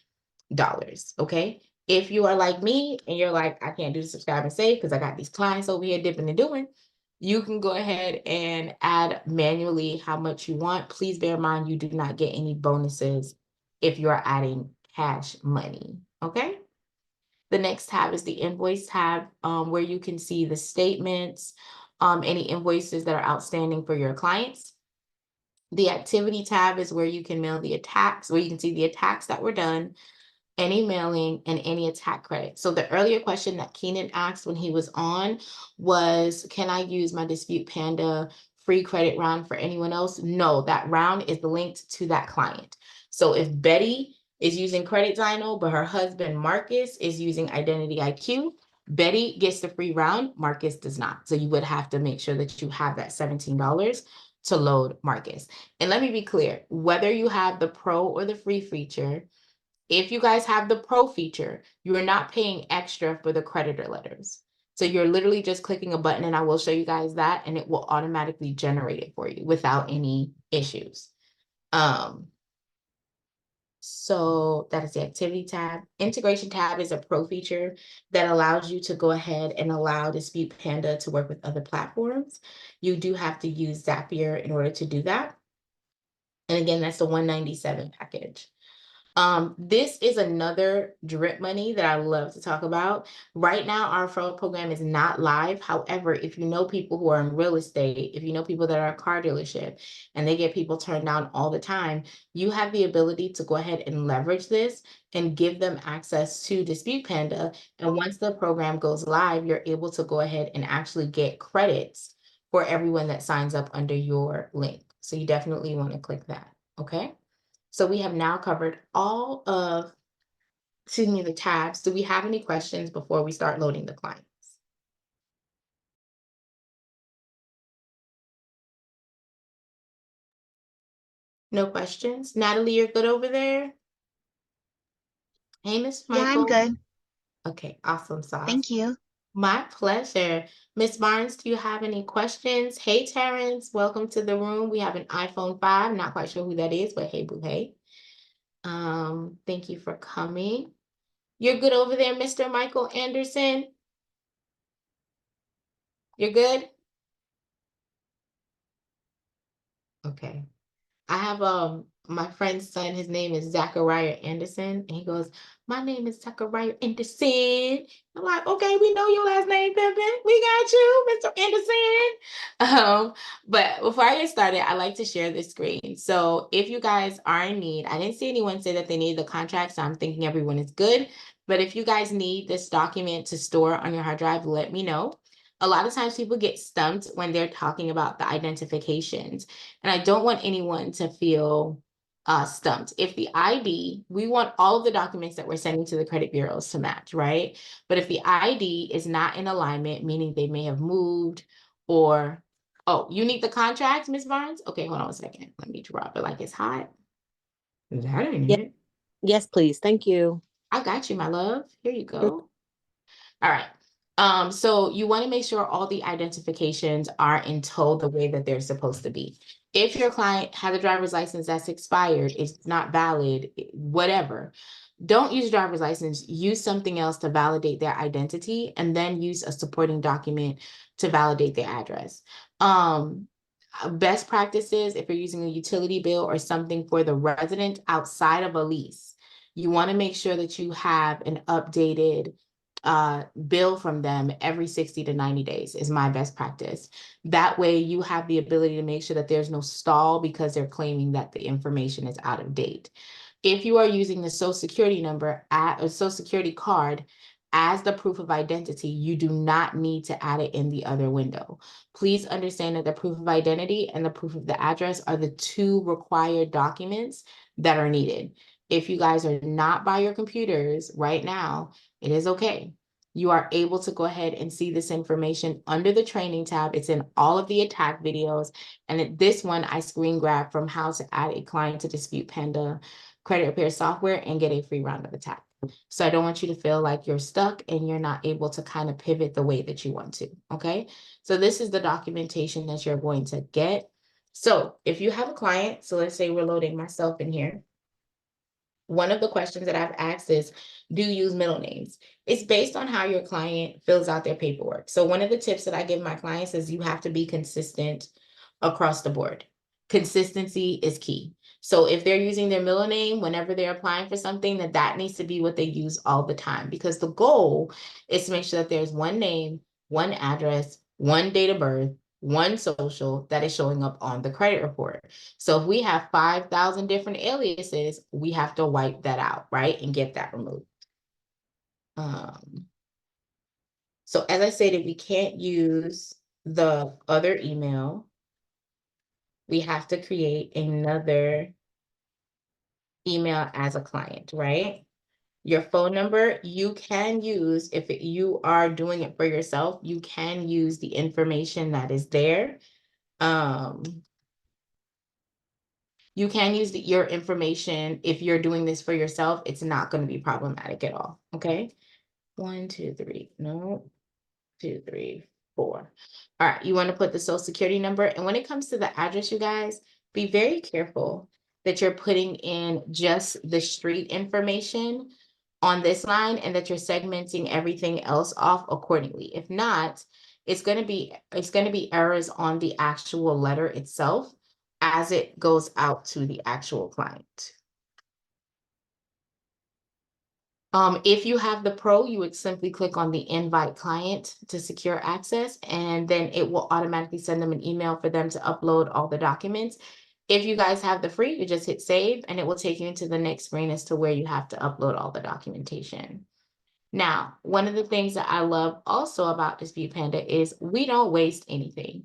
okay? If you are like me and you're like, I can't do the subscribe and save because I got these clients over here dipping and doing, you can go ahead and add manually how much you want. Please bear in mind, you do not get any bonuses if you're adding cash money, okay? The next tab is the invoice tab, where you can see the statements, any invoices that are outstanding for your clients. The activity tab is where you can mail the attacks, where you can see the attacks that were done, any mailing, and any attack credit. So the earlier question that Keenan asked when he was on was, can I use my Dispute Panda free credit round for anyone else? No, that round is linked to that client. So if Betty is using Credit Dino, but her husband Marcus is using Identity IQ, Betty gets the free round, Marcus does not. So you would have to make sure that you have that $17 to load Marcus. And let me be clear, whether you have the pro or the free feature, if you guys have the pro feature, you are not paying extra for the creditor letters. So you're literally just clicking a button, and I will show you guys that, and it will automatically generate it for you without any issues. So that is the activity tab. Integration tab is a pro feature that allows you to go ahead and allow Dispute Panda to work with other platforms. You do have to use Zapier in order to do that. And again, that's the $197 package. This is another drip money that I love to talk about. Right now, our referral program is not live. However, if you know people who are in real estate, if you know people that are a car dealership and they get people turned down all the time, you have the ability to go ahead and leverage this and give them access to Dispute Panda. And once the program goes live, you're able to go ahead and actually get credits for everyone that signs up under your link. So you definitely want to click that, okay? So we have now covered all of, the tabs. Do we have any questions before we start loading the clients? No questions? Natalie, you're good over there? Hey, Miss Yeah, I'm Michael. good. Okay, awesome sauce. Thank you. My pleasure. Miss Barnes, do you have any questions? Hey, Terrence, welcome to the room. We have an iPhone 5. Not quite sure who that is, but hey, boo, hey. Thank you for coming. You're good over there, Mr. Michael Anderson? You're good? Okay. I have my friend's son, his name is Zachariah Anderson, and he goes, my name is Zachariah Anderson. I'm like, okay, we know your last name, Pimpin. We got you, Mr. Anderson. But before I get started, I like to share this screen. So if you guys are in need, I didn't see anyone say that they need the contract, so I'm thinking everyone is good. But if you guys need this document to store on your hard drive, let me know. A lot of times people get stumped when they're talking about the identifications. And I don't want anyone to feel stumped. If the ID, we want all of the documents that we're sending to the credit bureaus to match, right? But if the ID is not in alignment, meaning they may have moved or, oh, you need the contract, Ms. Barnes? Okay, hold on a second. Let me drop it like it's hot. That ain't Yeah. it. Yes, please. Thank you. I got you, my love. Here you go. All right. So you want to make sure all the identifications are in tow the way that they're supposed to be. If your client has a driver's license that's expired, it's not valid, whatever, don't use driver's license, use something else to validate their identity, and then use a supporting document to validate their address. Best practices, if you're using a utility bill or something for the resident outside of a lease, you want to make sure that you have an updated bill from them every 60 to 90 days is my best practice. That way you have the ability to make sure that there's no stall because they're claiming that the information is out of date. If you are using the social security number or social security card as the proof of identity, you do not need to add it in the other window. Please understand that the proof of identity and the proof of the address are the two required documents that are needed. If you guys are not by your computers right now, it is okay. you are able to go ahead and see this information under the training tab. It's in all of the attack videos. And this one I screen grab from how to add a client to Dispute Panda credit repair software and get a free round of attack. So I don't want you to feel like you're stuck and you're not able to kind of pivot the way that you want to, okay? So this is the documentation that you're going to get. So if you have a client, so let's say we're loading myself in here. One of the questions that I've asked is, do you use middle names? It's based on how your client fills out their paperwork. So one of the tips that I give my clients is you have to be consistent across the board. Consistency is key. So if they're using their middle name whenever they're applying for something, that needs to be what they use all the time, because the goal is to make sure that there's one name, one address, one date of birth, one social that is showing up on the credit report. So if we have 5,000 different aliases, we have to wipe that out, right? And get that removed. So as I stated, we can't use the other email. We have to create another email as a client, right? Your phone number, you can use, if you are doing it for yourself, you can use the information that is there. You can use your information. If you're doing this for yourself, it's not going to be problematic at all, okay? 1, 2, 3, no, 2, 3, 4. All right, you want to put the social security number. And when it comes to the address, you guys, be very careful that you're putting in just the street information on this line and that you're segmenting everything else off accordingly. If not, it's going to be errors on the actual letter itself as it goes out to the actual client. If you have the pro, you would simply click on the invite client to secure access, and then it will automatically send them an email for them to upload all the documents. If you guys have the free, you just hit save and it will take you into the next screen as to where you have to upload all the documentation. Now, one of the things that I love also about Dispute Panda is we don't waste anything.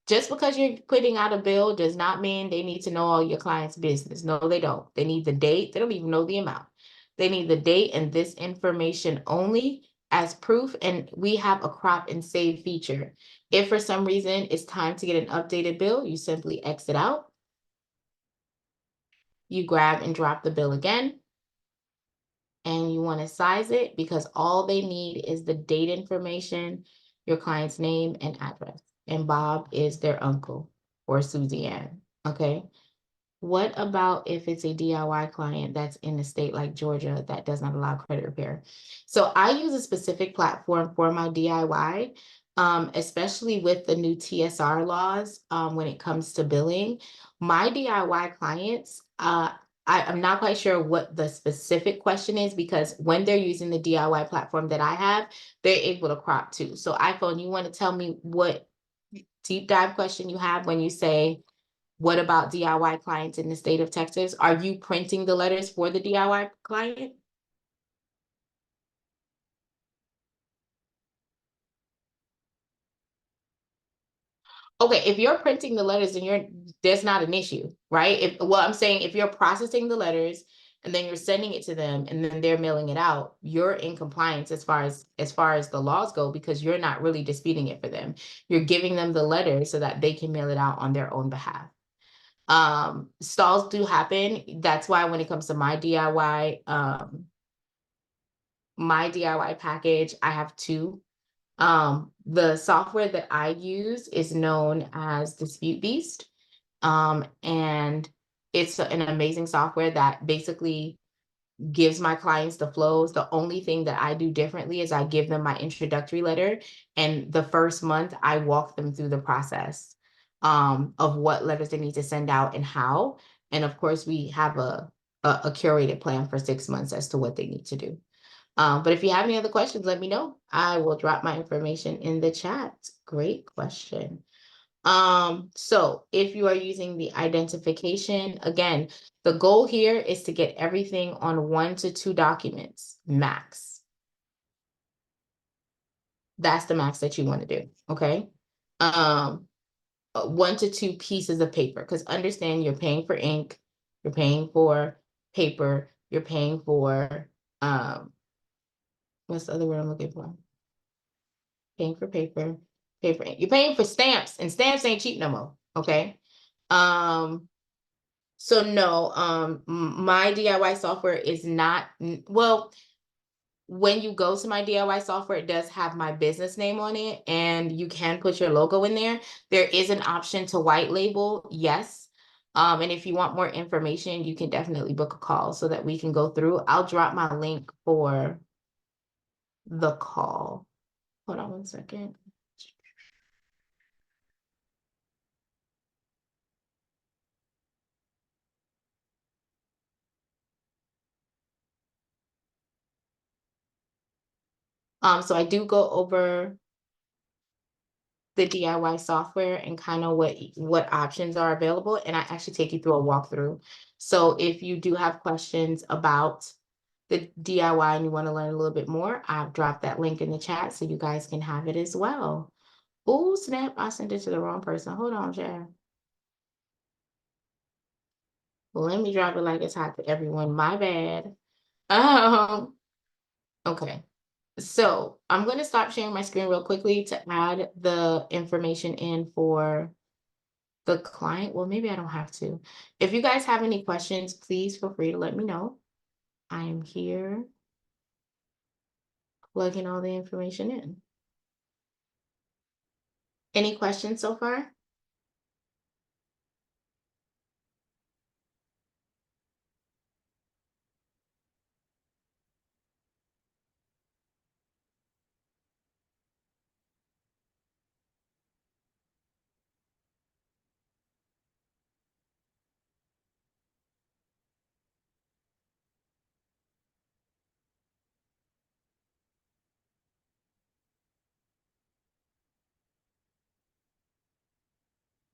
Just because you're putting out a bill does not mean they need to know all your client's business. No, they don't. They need the date. They don't even know the amount. They need the date and this information only as proof. And we have a crop and save feature. If for some reason it's time to get an updated bill, you simply exit out. You grab and drop the bill again. And you want to size it because all they need is the date information, your client's name and address. And Bob is their uncle or Susie Ann, okay? What about if it's a DIY client that's in a state like Georgia that does not allow credit repair? So I use a specific platform for my DIY, especially with the new TSR laws when it comes to billing. My DIY clients, I'm not quite sure what the specific question is because when they're using the DIY platform that I have, they're able to crop too. So iPhone, you want to tell me what deep dive question you have when you say, what about DIY clients in the state of Texas? Are you printing the letters for the DIY client? Okay, if you're printing the letters, then there's not an issue, right? I'm saying if you're processing the letters and then you're sending it to them and then they're mailing it out, you're in compliance as far as the laws go because you're not really disputing it for them. You're giving them the letter so that they can mail it out on their own behalf. Stalls do happen. That's why when it comes to my DIY package, I have two. The software that I use is known as Dispute Beast. And it's an amazing software that basically gives my clients the flows. The only thing that I do differently is I give them my introductory letter. And the first month I walk them through the process of what letters they need to send out and how. And of course, we have a curated plan for 6 months as to what they need to do. But if you have any other questions, let me know. I will drop my information in the chat. Great question. So if you are using the identification, again, the goal here is to get everything on 1 to 2 documents, max. That's the max that you want to do, okay? 1 to 2 pieces of paper, because understand you're paying for ink, you're paying for paper, you're paying for, what's the other word I'm looking for? Paying for paper, paper. You're paying for stamps, and stamps ain't cheap no more. Okay. So no, my DIY software is not, well, when you go to my DIY software, it does have my business name on it, and you can put your logo in there. There is an option to white label, yes. And if you want more information, you can definitely book a call so that we can go through. I'll drop my link for the call. Hold on one second. So I do go over the DIY software and kind of what options are available, and I actually take you through a walkthrough. So if you do have questions about the DIY and you want to learn a little bit more, I've dropped that link in the chat so you guys can have it as well. Oh, snap, I sent it to the wrong person. Hold on, Chad. Let me drop it like it's hot to everyone. My bad. Okay. So I'm going to stop sharing my screen real quickly to add the information in for the client. Well, maybe I don't have to. If you guys have any questions, please feel free to let me know. I am here plugging all the information in. Any questions so far?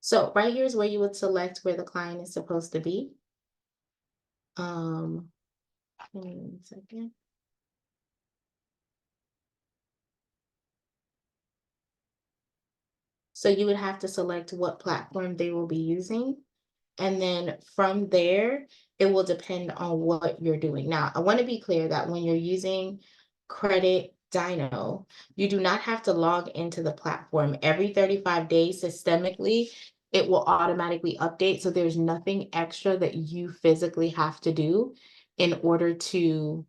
So right here is where you would select where the client is supposed to be. Give me 1 second. So you would have to select what platform they will be using. And then from there, it will depend on what you're doing. Now, I want to be clear that when you're using Credit Dino, you do not have to log into the platform. Every 35 days systemically, it will automatically update. So there's nothing extra that you physically have to do in order to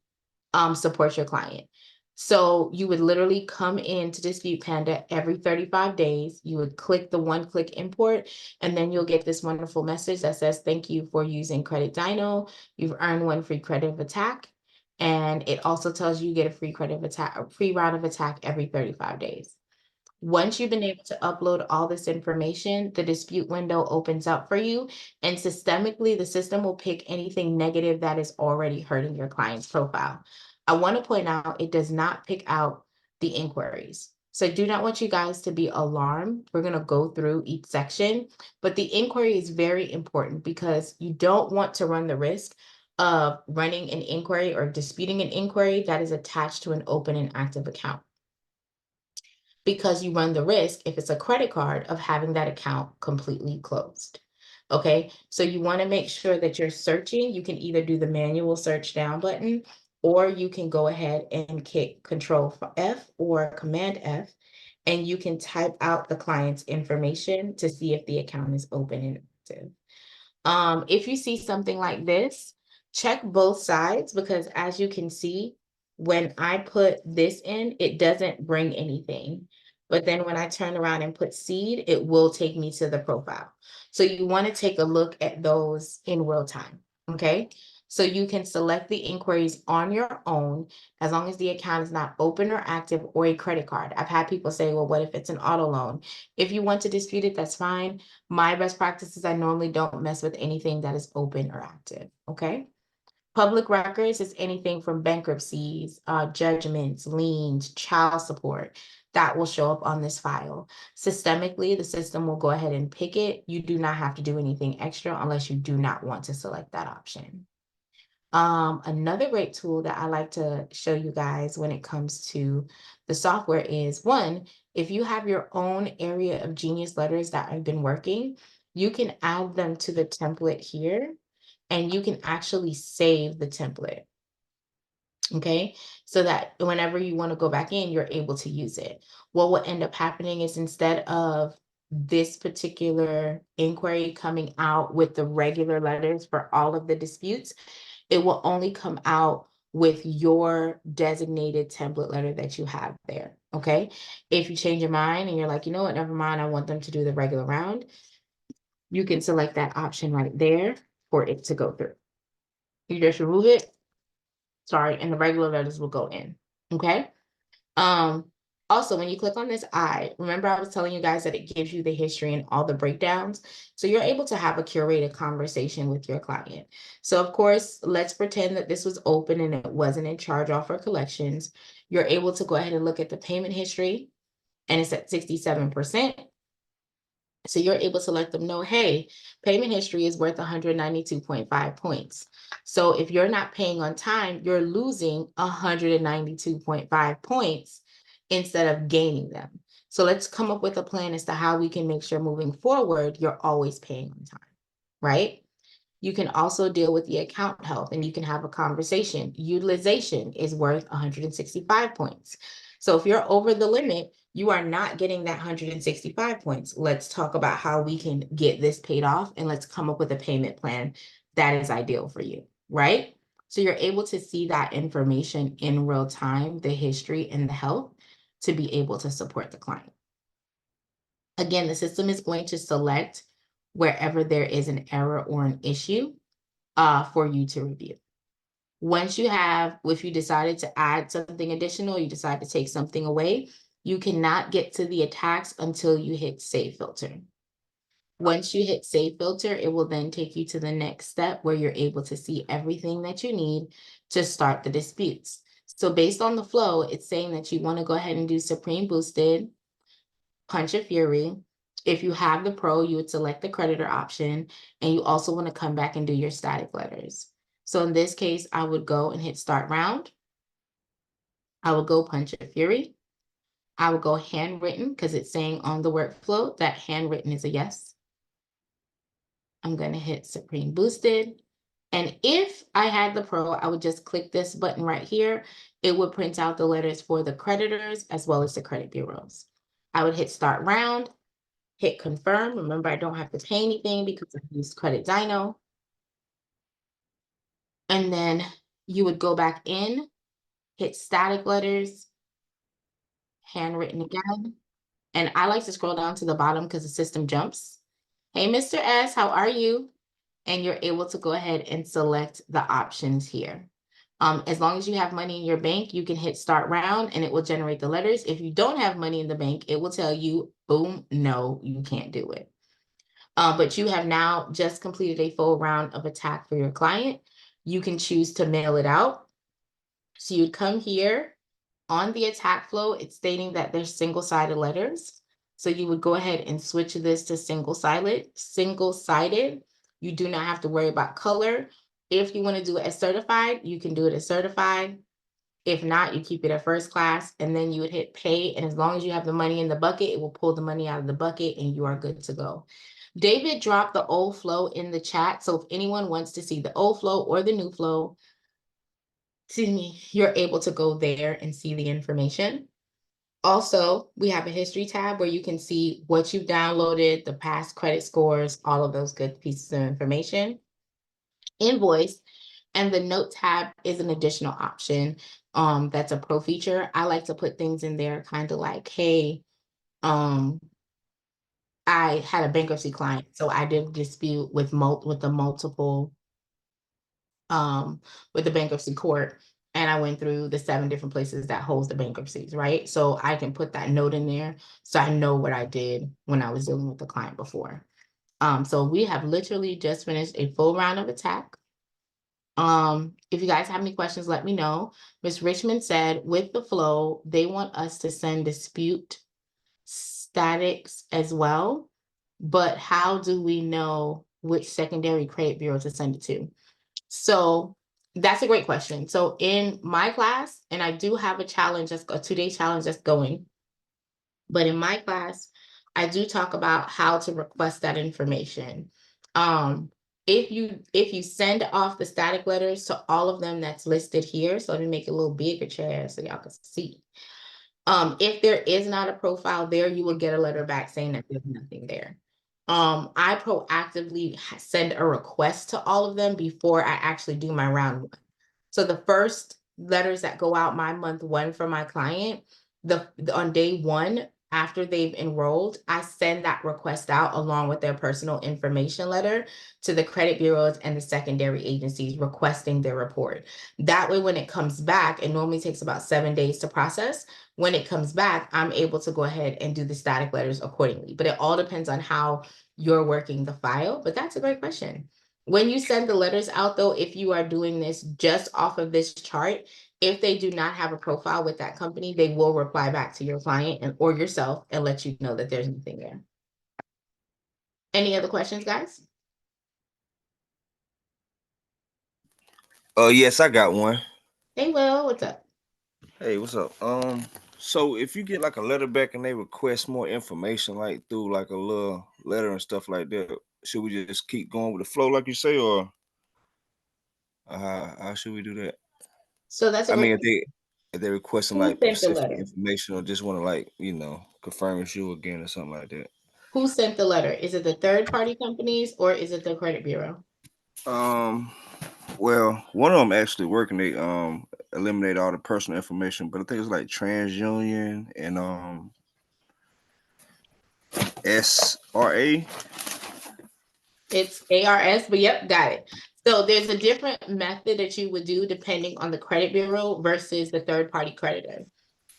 support your client. So you would literally come into Dispute Panda every 35 days. You would click the one-click import, and then you'll get this wonderful message that says, thank you for using Credit Dino. You've earned 1 free credit of attack. And it also tells you get a free credit of attack, a free round of attack every 35 days. Once you've been able to upload all this information, the dispute window opens up for you, and systemically, the system will pick anything negative that is already hurting your client's profile. I want to point out, it does not pick out the inquiries. So I do not want you guys to be alarmed. We're going to go through each section, but the inquiry is very important because you don't want to run the risk of running an inquiry or disputing an inquiry that is attached to an open and active account, because you run the risk, if it's a credit card, of having that account completely closed. Okay, so you want to make sure that you're searching. You can either do the manual search down button, or you can go ahead and hit Control F or Command F, and you can type out the client's information to see if the account is open and active. If you see something like this, check both sides, because as you can see, when I put this in, it doesn't bring anything. But then when I turn around and put seed, it will take me to the profile. So you want to take a look at those in real time, okay? So you can select the inquiries on your own as long as the account is not open or active or a credit card. I've had people say, well, what if it's an auto loan? If you want to dispute it, that's fine. My best practice is I normally don't mess with anything that is open or active, okay? Public records is anything from bankruptcies, judgments, liens, child support that will show up on this file. Systemically, the system will go ahead and pick it. You do not have to do anything extra unless you do not want to select that option. Another great tool that I like to show you guys when it comes to the software is, one, if you have your own area of Genius letters that have been working, you can add them to the template here, and you can actually save the template. Okay, so that whenever you want to go back in, you're able to use it. What will end up happening is instead of this particular inquiry coming out with the regular letters for all of the disputes, it will only come out with your designated template letter that you have there. Okay, if you change your mind and you're like, you know what, never mind, I want them to do the regular round, you can select that option right there for it to go through. You just remove it, sorry, and the regular letters will go in. Okay. Also, when you click on this eye, remember I was telling you guys that it gives you the history and all the breakdowns. So you're able to have a curated conversation with your client. So of course, let's pretend that this was open and it wasn't in charge off or collections. You're able to go ahead and look at the payment history and it's at 67%. So you're able to let them know, hey, payment history is worth 192.5 points. So if you're not paying on time, you're losing 192.5 points instead of gaining them. So let's come up with a plan as to how we can make sure moving forward, you're always paying on time, right? You can also deal with the account health and you can have a conversation. Utilization is worth 165 points. So if you're over the limit, you are not getting that 165 points. Let's talk about how we can get this paid off and let's come up with a payment plan that is ideal for you, right? So you're able to see that information in real time, the history and the health, to be able to support the client. Again, the system is going to select wherever there is an error or an issue for you to review. Once you have, if you decided to add something additional, you decide to take something away, you cannot get to the attacks until you hit Save Filter. Once you hit Save Filter, it will then take you to the next step where you're able to see everything that you need to start the disputes. So based on the flow, it's saying that you want to go ahead and do Supreme Boosted, Punch of Fury. If you have the Pro, you would select the creditor option, and you also want to come back and do your static letters. So in this case, I would go and hit Start Round. I will go Punch of Fury. I will go Handwritten because it's saying on the workflow that handwritten is a yes. I'm going to hit Supreme Boosted. And if I had the Pro, I would just click this button right here. It would print out the letters for the creditors as well as the credit bureaus. I would hit Start Round. Hit confirm. Remember, I don't have to pay anything because I used Credit Dino. And then you would go back in, hit static letters, handwritten again. And I like to scroll down to the bottom because the system jumps. Hey, Mr. S, how are you? And you're able to go ahead and select the options here. As long as you have money in your bank, you can hit Start Round and it will generate the letters. If you don't have money in the bank, it will tell you, boom, no, you can't do it. But you have now just completed a full round of attack for your client. You can choose to mail it out. So you'd come here on the attack flow, it's stating that there's single-sided letters. So you would go ahead and switch this to single-sided. You do not have to worry about color. If you want to do it as certified, you can do it as certified. If not, you keep it at first class and then you would hit pay. And as long as you have the money in the bucket, it will pull the money out of the bucket and you are good to go. David dropped the old flow in the chat. So if anyone wants to see the old flow or the new flow, excuse me, you're able to go there and see the information. Also, we have a history tab where you can see what you've downloaded, the past credit scores, all of those good pieces of information. Invoice. And the note tab is an additional option. That's a pro feature. I like to put things in there kind of like, hey, I had a bankruptcy client, so I did a dispute with the multiple with the bankruptcy court, and I went through the 7 different places that holds the bankruptcies, right? So I can put that note in there so I know what I did when I was dealing with the client before. So we have literally just finished a full round of attack. If you guys have any questions, let me know. Ms. Richmond said with the flow, they want us to send dispute statics as well, but how do we know which secondary credit bureau to send it to? So that's a great question. So in my class, and I do have a challenge, a 2-day challenge that's going, but in my class, I do talk about how to request that information. if you send off the static letters to all of them that's listed here, so let me make it a little bigger, Chad, so y'all can see. If there is not a profile there, you will get a letter back saying that there's nothing there. I proactively send a request to all of them before I actually do my round one. So the first letters that go out my month one for my client, on day one, after they've enrolled, I send that request out along with their personal information letter to the credit bureaus and the secondary agencies requesting their report. That way, when it comes back, it normally takes about 7 days to process. When it comes back, I'm able to go ahead and do the static letters accordingly. But it all depends on how you're working the file. But that's a great question. When you send the letters out, though, if you are doing this just off of this chart, if they do not have a profile with that company, they will reply back to your client or yourself and let you know that there's nothing there. Any other questions, guys? Yes, I got one. Hey, Will, what's up? Hey, what's up? So if you get like a letter back and they request more information, like through like a little letter and stuff like that, should we just keep going with the flow, like you say, or how should we do that? So that's a I mean, great if they're requesting Who like sent the specific letter? information or just want to like confirm it's you again or something like that. Who sent the letter? Is it the third-party companies or is it the credit bureau? Well, one of them actually working. They eliminate all the personal information, but I think it's like TransUnion and SRA. It's ARS, but yep, got it. So there's a different method that you would do depending on the credit bureau versus the third-party creditor.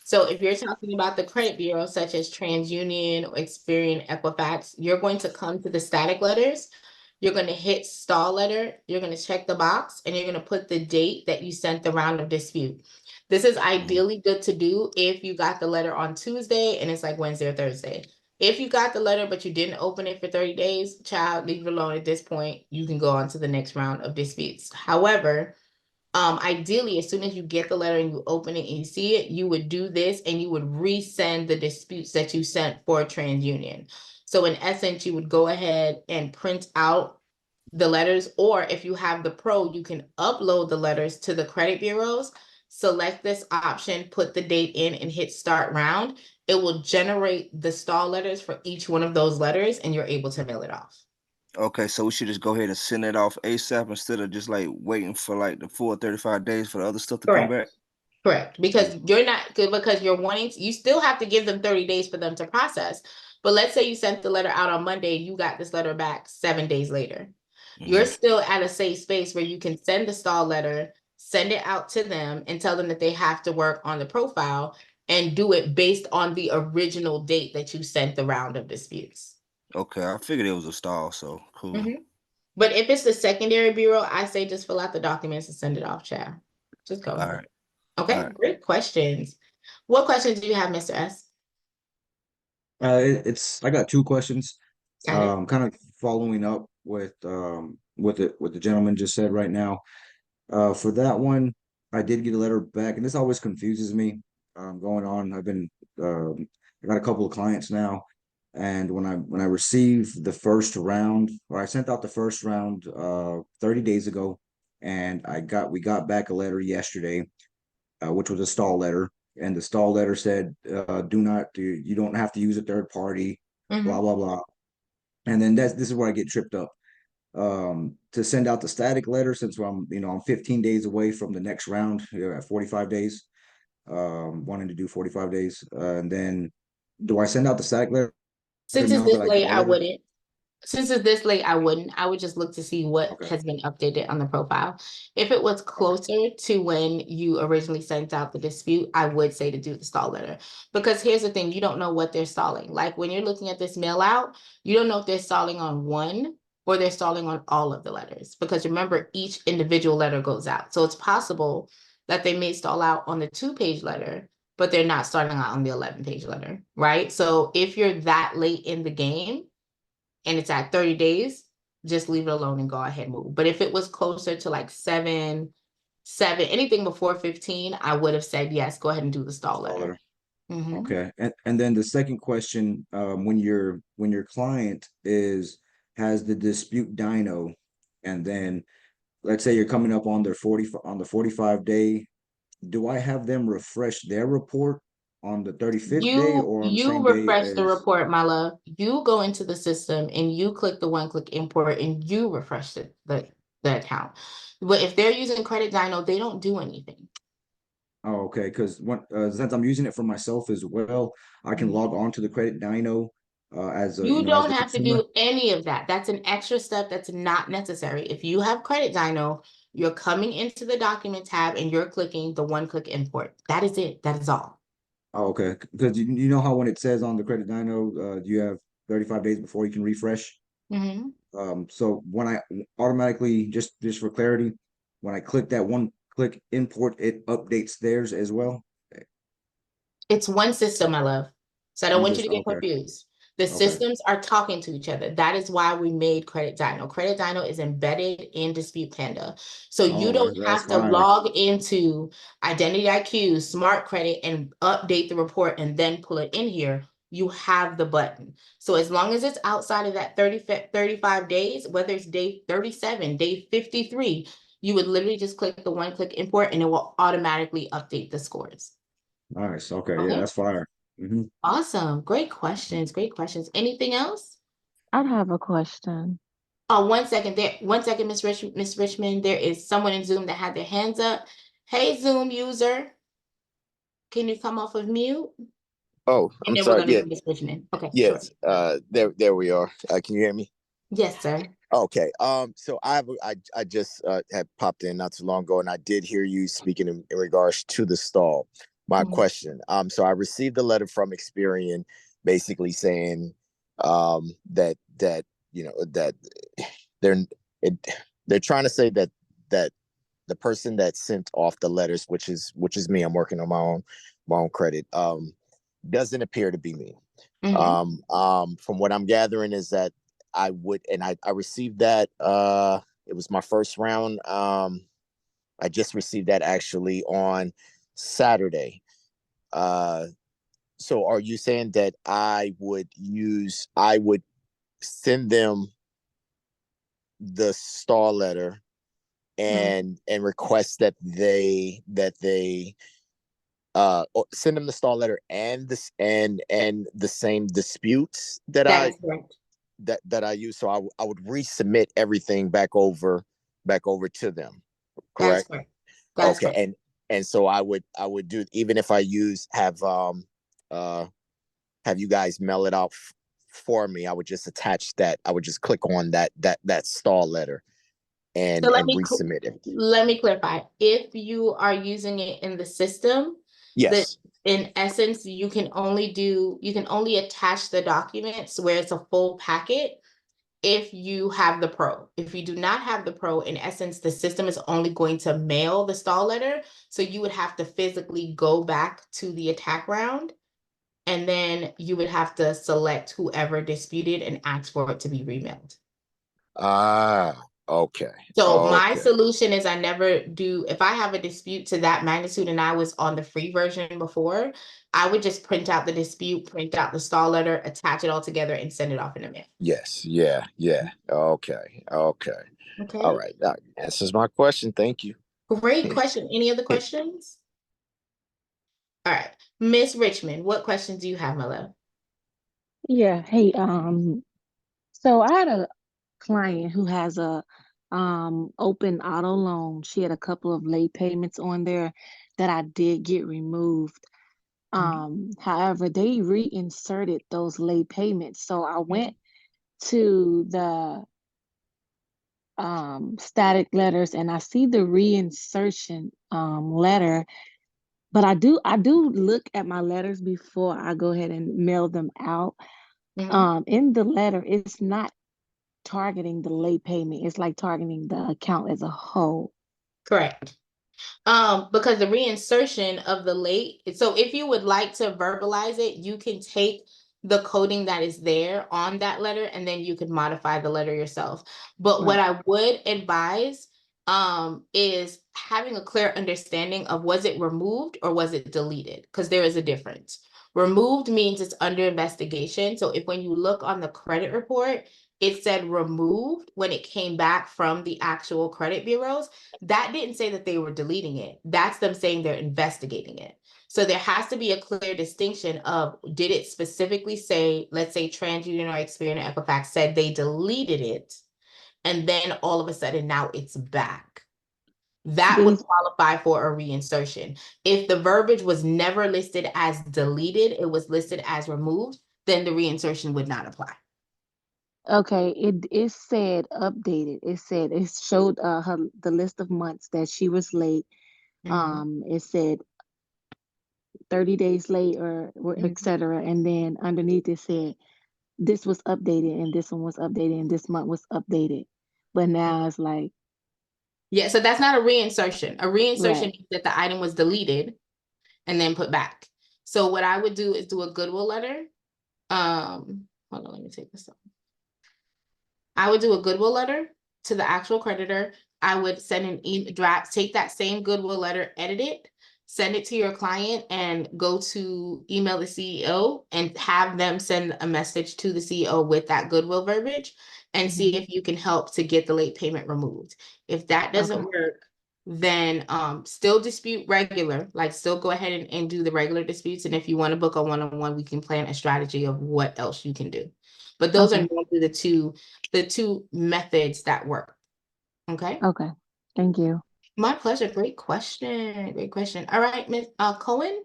So if you're talking about the credit bureau, such as TransUnion, or Experian, Equifax, you're going to come to the static letters. You're going to hit stall letter. You're going to check the box and you're going to put the date that you sent the round of dispute. This is ideally good to do if you got the letter on Tuesday and it's like Wednesday or Thursday. If you got the letter, but you didn't open it for 30 days, child, leave it alone at this point. You can go on to the next round of disputes. However, ideally, as soon as you get the letter and you open it and you see it, you would do this and you would resend the disputes that you sent for TransUnion. So in essence, you would go ahead and print out the letters, or if you have the pro, you can upload the letters to the credit bureaus, select this option, put the date in and hit start round. It will generate the stall letters for each one of those letters and you're able to mail it off. Okay, so we should just go ahead and send it off ASAP instead of just like waiting for like the full 35 days for the other stuff to come back. Correct, because you're not good, because you're wanting to, you still have to give them 30 days for them to process. But let's say you sent the letter out on Monday, you got this letter back 7 days later. You're still at a safe space where you can send the stall letter, send it out to them and tell them that they have to work on the profile and do it based on the original date that you sent the round of disputes. Okay, I figured it was a stall, so cool. But if it's the secondary bureau, I say just fill out the documents and send it off, Chad. Just go. All right. Okay, All right. great questions. What questions do you have, Mr. S? I got two questions. Got it. Kind of following up with what the gentleman just said right now. For that one, I did get a letter back, and this always confuses me. Going on, I got a couple of clients now, and when I received the first round, or I sent out the first round 30 days ago, and we got back a letter yesterday, which was a stall letter, and the stall letter said, you don't have to use a third party, blah blah blah. And then this is where I get tripped up. To send out the static letter, since I'm 15 days away from the next round, at 45 days, wanting to do 45 days, and then do I send out the static letter Since it's now this that I late, got a I letter? wouldn't. Since it's this late, I wouldn't. I would just look to see what Okay. has been updated on the profile. If it was closer to when you originally sent out the dispute, I would say to do the stall letter. Because here's the thing, you don't know what they're stalling. Like when you're looking at this mail out, you don't know if they're stalling on one or they're stalling on all of the letters. Because remember, each individual letter goes out. So it's possible that they may stall out on the 2-page letter, but they're not starting out on the 11-page letter, right? So if you're that late in the game, and it's at 30 days, just leave it alone and go ahead and move. But if it was closer to like 7, anything before 15, I would have said, yes, go ahead and do the stall letter. Okay. And then the second question, when your client has the dispute dyno and then let's say you're coming up on their 45 day, do I have them refresh their report on the 35th day or on the You same day refresh the as? report, my love. You go into the system and you click the one-click import and you refresh the account. But if they're using Credit Dino, they don't do anything. Oh, okay, because since I'm using it for myself as well, I can Mhm. log on to the Credit Dino as a, You as don't the have to consumer. do any of that. That's an extra step that's not necessary. If you have Credit Dino, you're coming into the document tab and you're clicking the one-click import. That is it. That is all. Oh, okay, because you know how when it says on the Credit Dino, you have 35 days before you can refresh. Mhm. So when I automatically, just for clarity, when I click that one click import, it updates theirs as well. It's one system, my love. So I don't One want you to system. get Okay. confused. The Okay. systems are talking to each other. That is why we made Credit Dino. Credit Dino is embedded in Dispute Panda. So you Oh, don't that's have to fire. log into Identity IQ, Smart Credit, and update the report and then pull it in here. You have the button. So as long as it's outside of that 35 days, whether it's day 37, day 53, you would literally just click the one-click import and it will automatically update the scores. Nice. Okay. Yeah, Okay. that's fire. Awesome. Great questions. Great questions. Anything else? I have a question. Oh, 1 second there. 1 second, Miss Richmond. There is someone in Zoom that had their hands up. Hey, Zoom user. Can you come off of mute? Oh, And I'm then we're sorry. gonna Yeah, do Miss Richmond. Okay, sure. yes. There we are. Can you hear me? Yes, sir. Okay. So I just had popped in not too long ago, and I did hear you speaking in regards to the stall. My Mhm. question. So I received a letter from Experian, basically saying, that that they're it, they're trying to say that the person that sent off the letters, which is me, I'm working on my own credit, doesn't appear to be me. Mhm. From what I'm gathering is that I would, and I received that. It was my first round. I just received that actually on Saturday. So are you saying that I would send them the star letter Mhm. and request that they send them the star letter and this and the same disputes that That is correct. that I use. So I would resubmit everything back over to them. That is Correct. correct. That is Okay. correct. And so I would do, even if I uh have you guys mail it out for me, I would just attach that. I would just click on that stall letter So and resubmit it. let me clarify. If you are using it in the system, that Yes. in essence you can only attach the documents where it's a full packet if you have the pro. If you do not have the pro, in essence, the system is only going to mail the stall letter. So you would have to physically go back to the attack round, and then you would have to select whoever disputed and ask for it to be remailed. Ah, okay. So my Okay. solution is I never do, if I have a dispute to that magnitude and I was on the free version before, I would just print out the dispute, print out the stall letter, attach it all together and send it off in a mail. Yes. Yeah. Yeah. Okay. Okay. Okay. All right. That answers my question. Thank you. Great question. Any other questions? All right. Miss Richmond, what questions do you have, my love? Yeah, hey, so I had a client who has a open auto loan. She had a couple of late payments on there that I did get removed. However, they reinserted those late payments. So I went to the static letters and I see the reinsertion letter, but I do look at my letters before I go ahead and mail them out. In the letter, it's not targeting the late payment. It's like targeting the account as a whole. Correct. Because the reinsertion of the late, so if you would like to verbalize it, you can take the coding that is there on that letter and then you could modify the letter yourself. But what I would advise is having a clear understanding of, was it removed or was it deleted? Because there is a difference. Removed means it's under investigation. So if when you look on the credit report, it said removed when it came back from the actual credit bureaus. That didn't say that they were deleting it. That's them saying they're investigating it. So there has to be a clear distinction of, did it specifically say, let's say TransUnion or Experian or Equifax said they deleted it, and then all of a sudden now it's back. That would These qualify for a reinsertion. If the verbiage was never listed as deleted, it was listed as removed, then the reinsertion would not apply. Okay, it said updated. It said it showed the list of months that she was late. It said 30 days late or etc. And then underneath it said this was updated and this one was updated and this month was updated. But now it's like, Yeah, so that's not a reinsertion. A reinsertion right. means that the item was deleted and then put back. So what I would do is do a goodwill letter. Hold on, let me take this off. I would do a goodwill letter to the actual creditor. I would send an draft, take that same goodwill letter, edit it, send it to your client, and go to email the CEO and have them send a message to the CEO with that goodwill verbiage and see if you can help to get the late payment removed. If that doesn't work, then still dispute regular, like still go ahead and do the regular disputes. And if you want to book a one-on-one, we can plan a strategy of what else you can do. But those are normally the two methods that work. Okay. Okay. Thank you. My pleasure. Great question. Great question. All right, Ms. Cohen,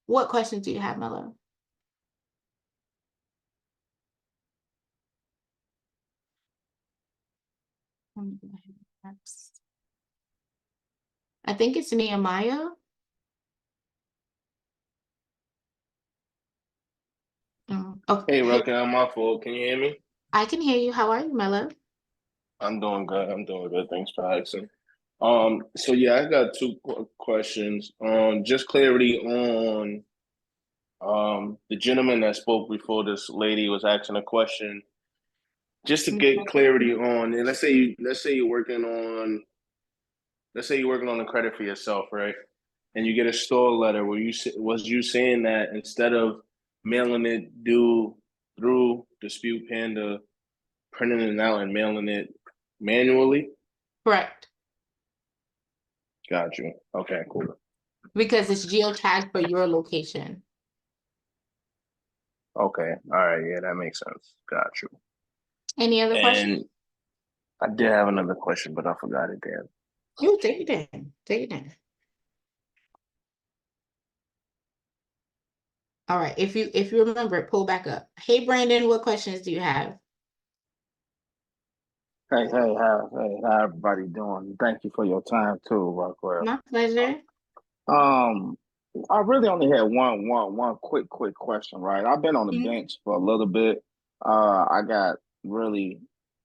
what questions do you have, Mello? I think it's Nehemiah. Okay. Hey, Rucker, I'm my fault. Can you hear me? I can hear you. How are you, Mello? I'm doing good. I'm doing good. Thanks for asking. So yeah, I got two questions. Just clarity on the gentleman that spoke before this lady was asking a question. Just to get clarity on, and let's say you're working on the credit for yourself, right? And you get a store letter where was you saying that instead of mailing it due through Dispute Panda, printing it out and mailing it manually? Correct. Got you. Okay, cool. Because it's geotagged for your location. Okay. All right. Yeah, that makes sense. Got you. Any other questions? And I did have another question, but I forgot it then. You take it in. Take it in. All right. If you remember it, pull back up. Hey, Brandon, what questions do you have? Hey, how everybody doing? Thank you for your time too, Rockwell. My pleasure. I really only had one quick question, right? I've been on the bench for a little bit. I got really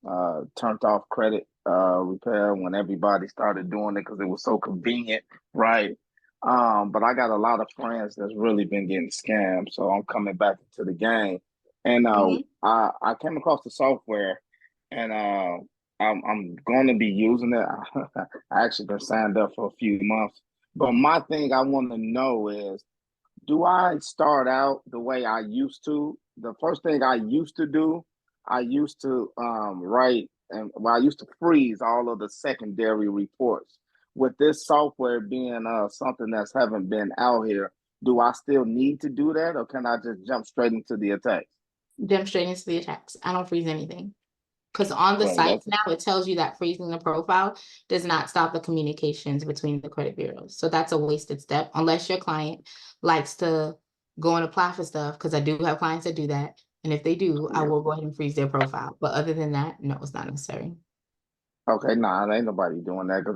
turned off credit repair when everybody started doing it because it was so convenient, right? But I got a lot of friends that's really been getting scammed, so I'm coming back into the game. And I came across the software, and I'm going to be using it. I actually been signed up for a few months. But my thing I want to know is, do I start out the way I used to? The first thing I used to do, I used to write and I used to freeze all of the secondary reports. With this software being something that's haven't been out here, do I still need to do that, or can I just jump straight into the attacks? Jump straight into the attacks. I don't freeze anything. Because on the Right, sites now, it tells you that freezing the profile does not stop the communications between the credit bureaus. So that's a wasted step unless your client likes to go and apply for stuff, because I do have clients that do that. And if they do, I will go ahead and freeze their profile. But other than that, no, it's not necessary. Okay, nah, ain't nobody doing that because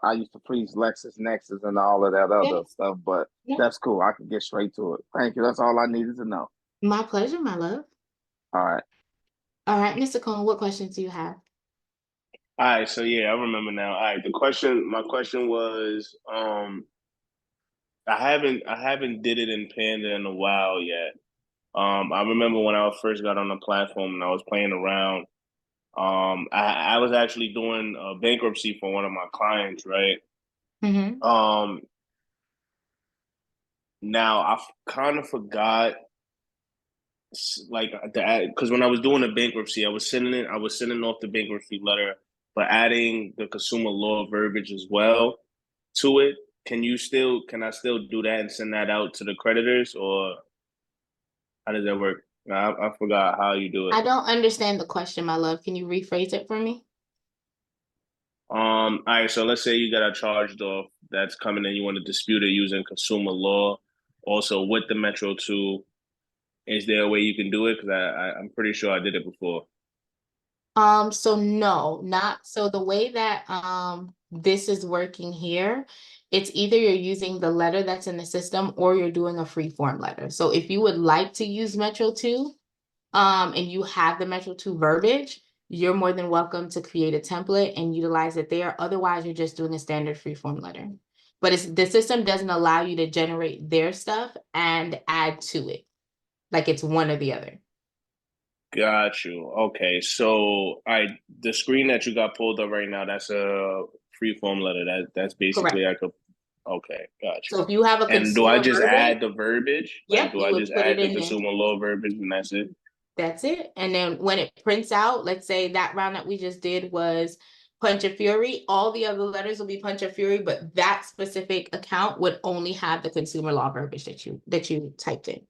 I used to freeze LexisNexis and all of that other stuff, but that's cool. I can get straight to it. Thank you. That's all I needed to know. My pleasure, my love. All right. All right, Mr. Cohen, what questions do you have? All right, so yeah, I remember now. All right, my question was, I haven't did it in Panda in a while yet. I remember when I first got on the platform and I was playing around. I was actually doing a bankruptcy for one of my clients, right? Now I kind of forgot like because when I was doing the bankruptcy, I was sending off the bankruptcy letter, but adding the consumer law verbiage as well to it. Can I still do that and send that out to the creditors, or how does that work? I forgot how you do it. I don't understand the question, my love. Can you rephrase it for me? All right, so let's say you got a charged off that's coming in, you want to dispute it using consumer law, also with the Metro 2. Is there a way you can do it? Because I'm pretty sure I did it before. So no, not so the way that this is working here, it's either you're using the letter that's in the system or you're doing a free form letter. So if you would like to use Metro 2, and you have the Metro 2 verbiage, you're more than welcome to create a template and utilize it there. Otherwise, you're just doing a standard free form letter. But the system doesn't allow you to generate their stuff and add to it. Like it's one or the other. Got you. Okay, so the screen that you got pulled up right now, that's a free form letter. That's basically Correct. okay, got you. So if you have a And do I consumer just verbiage, add the verbiage? Like, yep, do you I would just put it add the in there. consumer law verbiage and that's it? That's it. And then when it prints out, let's say that round that we just did was Punch of Fury, all the other letters will be Punch of Fury, but that specific account would only have the consumer law verbiage that you typed in.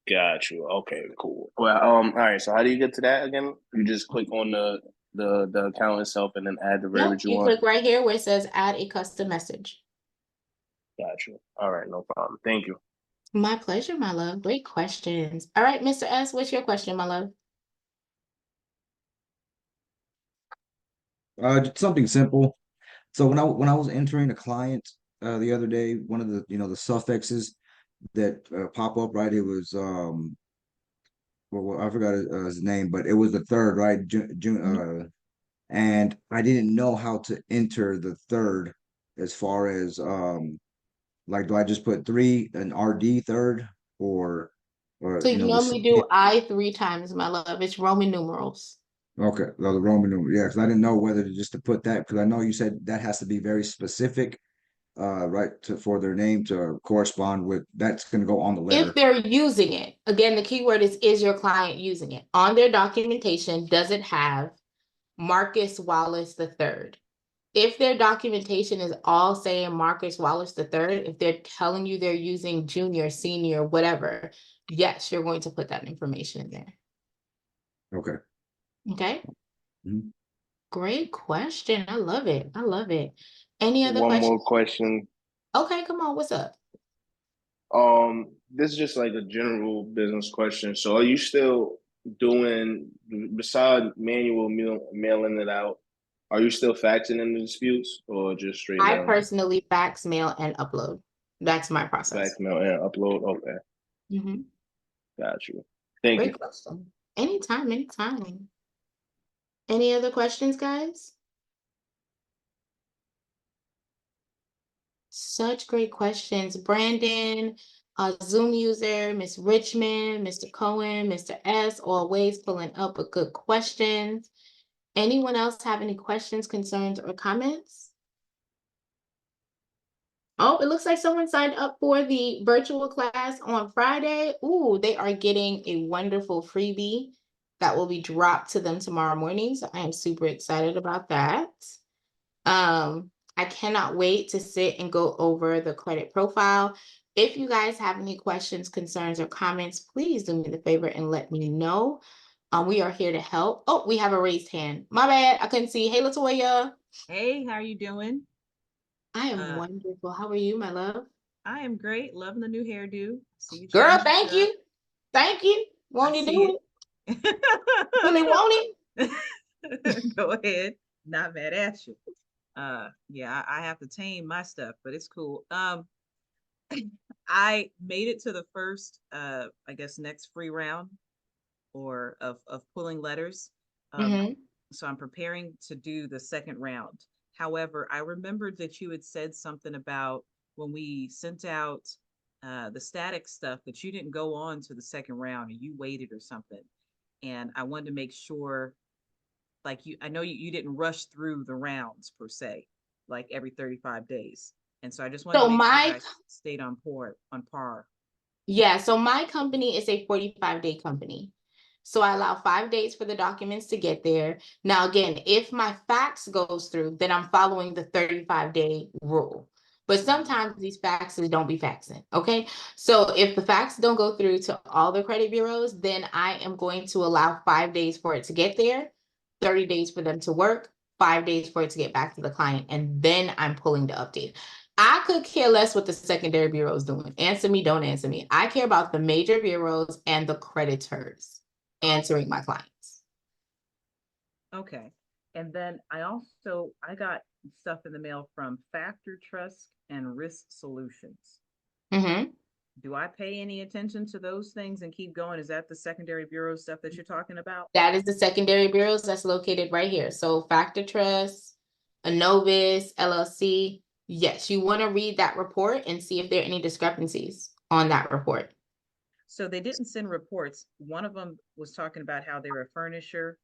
Got you. Okay, cool. Well, all right. So how do you get to that again? You just click on the account itself and then add the Yep, verbiage you you want. click right here where it says add a custom message. Got you. All right, no problem. Thank you. My pleasure, my love. Great questions. All right, Mr. S, what's your question, my love? Just something simple. So when I was entering a client the other day, one of the the suffixes that pop up, right? It was well, I forgot his name, but it was the third, right? And I didn't know how to enter the third as far as like, do I just put three an RD third or So you normally do I 3 times, my love. It's Roman numerals. Okay, well, the Roman numeral, yeah, because I didn't know whether to just to put that, because I know you said that has to be very specific, right, for their name to correspond with, that's going to go on the letter. If they're using it, again, the keyword is your client using it? On their documentation, does it have Marcus Wallace III? If their documentation is all saying Marcus Wallace III, if they're telling you they're using junior, senior, whatever, yes, you're going to put that information in there. Okay. Okay. Mhm. Great question. I love it. I love it. Any other One questions? more question. Okay, come on. What's up? This is just like a general business question. So are you still doing, besides mailing it out, are you still faxing in the disputes or just straight I mail? personally fax, mail, and upload. That's my process. Fax, mail, and upload. Okay, Mhm. got you. Thank you. Great question. Anytime, anytime. Any other questions, guys? Such great questions. Brandon, Zoom user, Miss Richmond, Mr. Cohen, Mr. S, always pulling up with good questions. Anyone else have any questions, concerns, or comments? Oh, it looks like someone signed up for the virtual class on Friday. Ooh, they are getting a wonderful freebie that will be dropped to them tomorrow morning. So I am super excited about that. I cannot wait to sit and go over the credit profile. If you guys have any questions, concerns, or comments, please do me the favor and let me know. We are here to help. Oh, we have a raised hand. My bad. I couldn't see. Hey, Latoya. Hey, how are you doing? I am wonderful. How are you, my love? I am great. Loving the new hairdo. See you Girl, changed thank it up. you. Thank you. Won't you do it? Really want it? Go ahead. Not mad at you. Yeah, I have to tame my stuff, but it's cool. I made it to the first I guess next free round or of pulling letters. So I'm preparing to do the second round. However, I remembered that you had said something about when we sent out the static stuff that you didn't go on to the second round and you waited or something. And I wanted to make sure, like I know you didn't rush through the rounds per se, like every 35 days. And so I just wanted to make sure you guys stayed on par. Yeah, so my company is a 45-day company. So I allow 5 days for the documents to get there. Now, again, if my fax goes through, then I'm following the 35-day rule. But sometimes these faxes don't be faxing, okay? So if the fax don't go through to all the credit bureaus, then I am going to allow 5 days for it to get there, 30 days for them to work, 5 days for it to get back to the client, and then I'm pulling the update. I could care less what the secondary bureau is doing. Answer me, don't answer me. I care about the major bureaus and the creditors answering my clients. Okay. And then I got stuff in the mail from Factor Trust and Risk Solutions. Mm-hmm. Do I pay any attention to those things and keep going? Is that the secondary bureau stuff that you're talking about? That is the secondary bureaus that's located right here. So Factor Trust, Anovis, LLC. Yes, you want to read that report and see if there are any discrepancies on that report. So they didn't send reports. One of them was talking about how they were a furnisher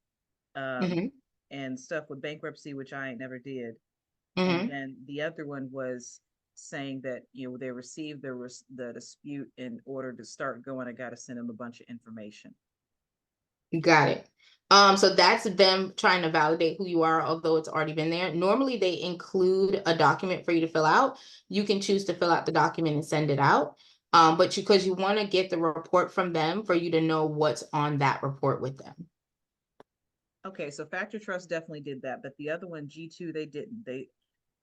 Mm-hmm. and stuff with bankruptcy, which I ain't never did. Mm-hmm. And then the other one was saying that, they received the dispute in order to start going. I got to send them a bunch of information. Got it. So that's them trying to validate who you are, although it's already been there. Normally they include a document for you to fill out. You can choose to fill out the document and send it out. But because you want to get the report from them for you to know what's on that report with them. Okay, so Factor Trust definitely did that, but the other one, G2, they didn't.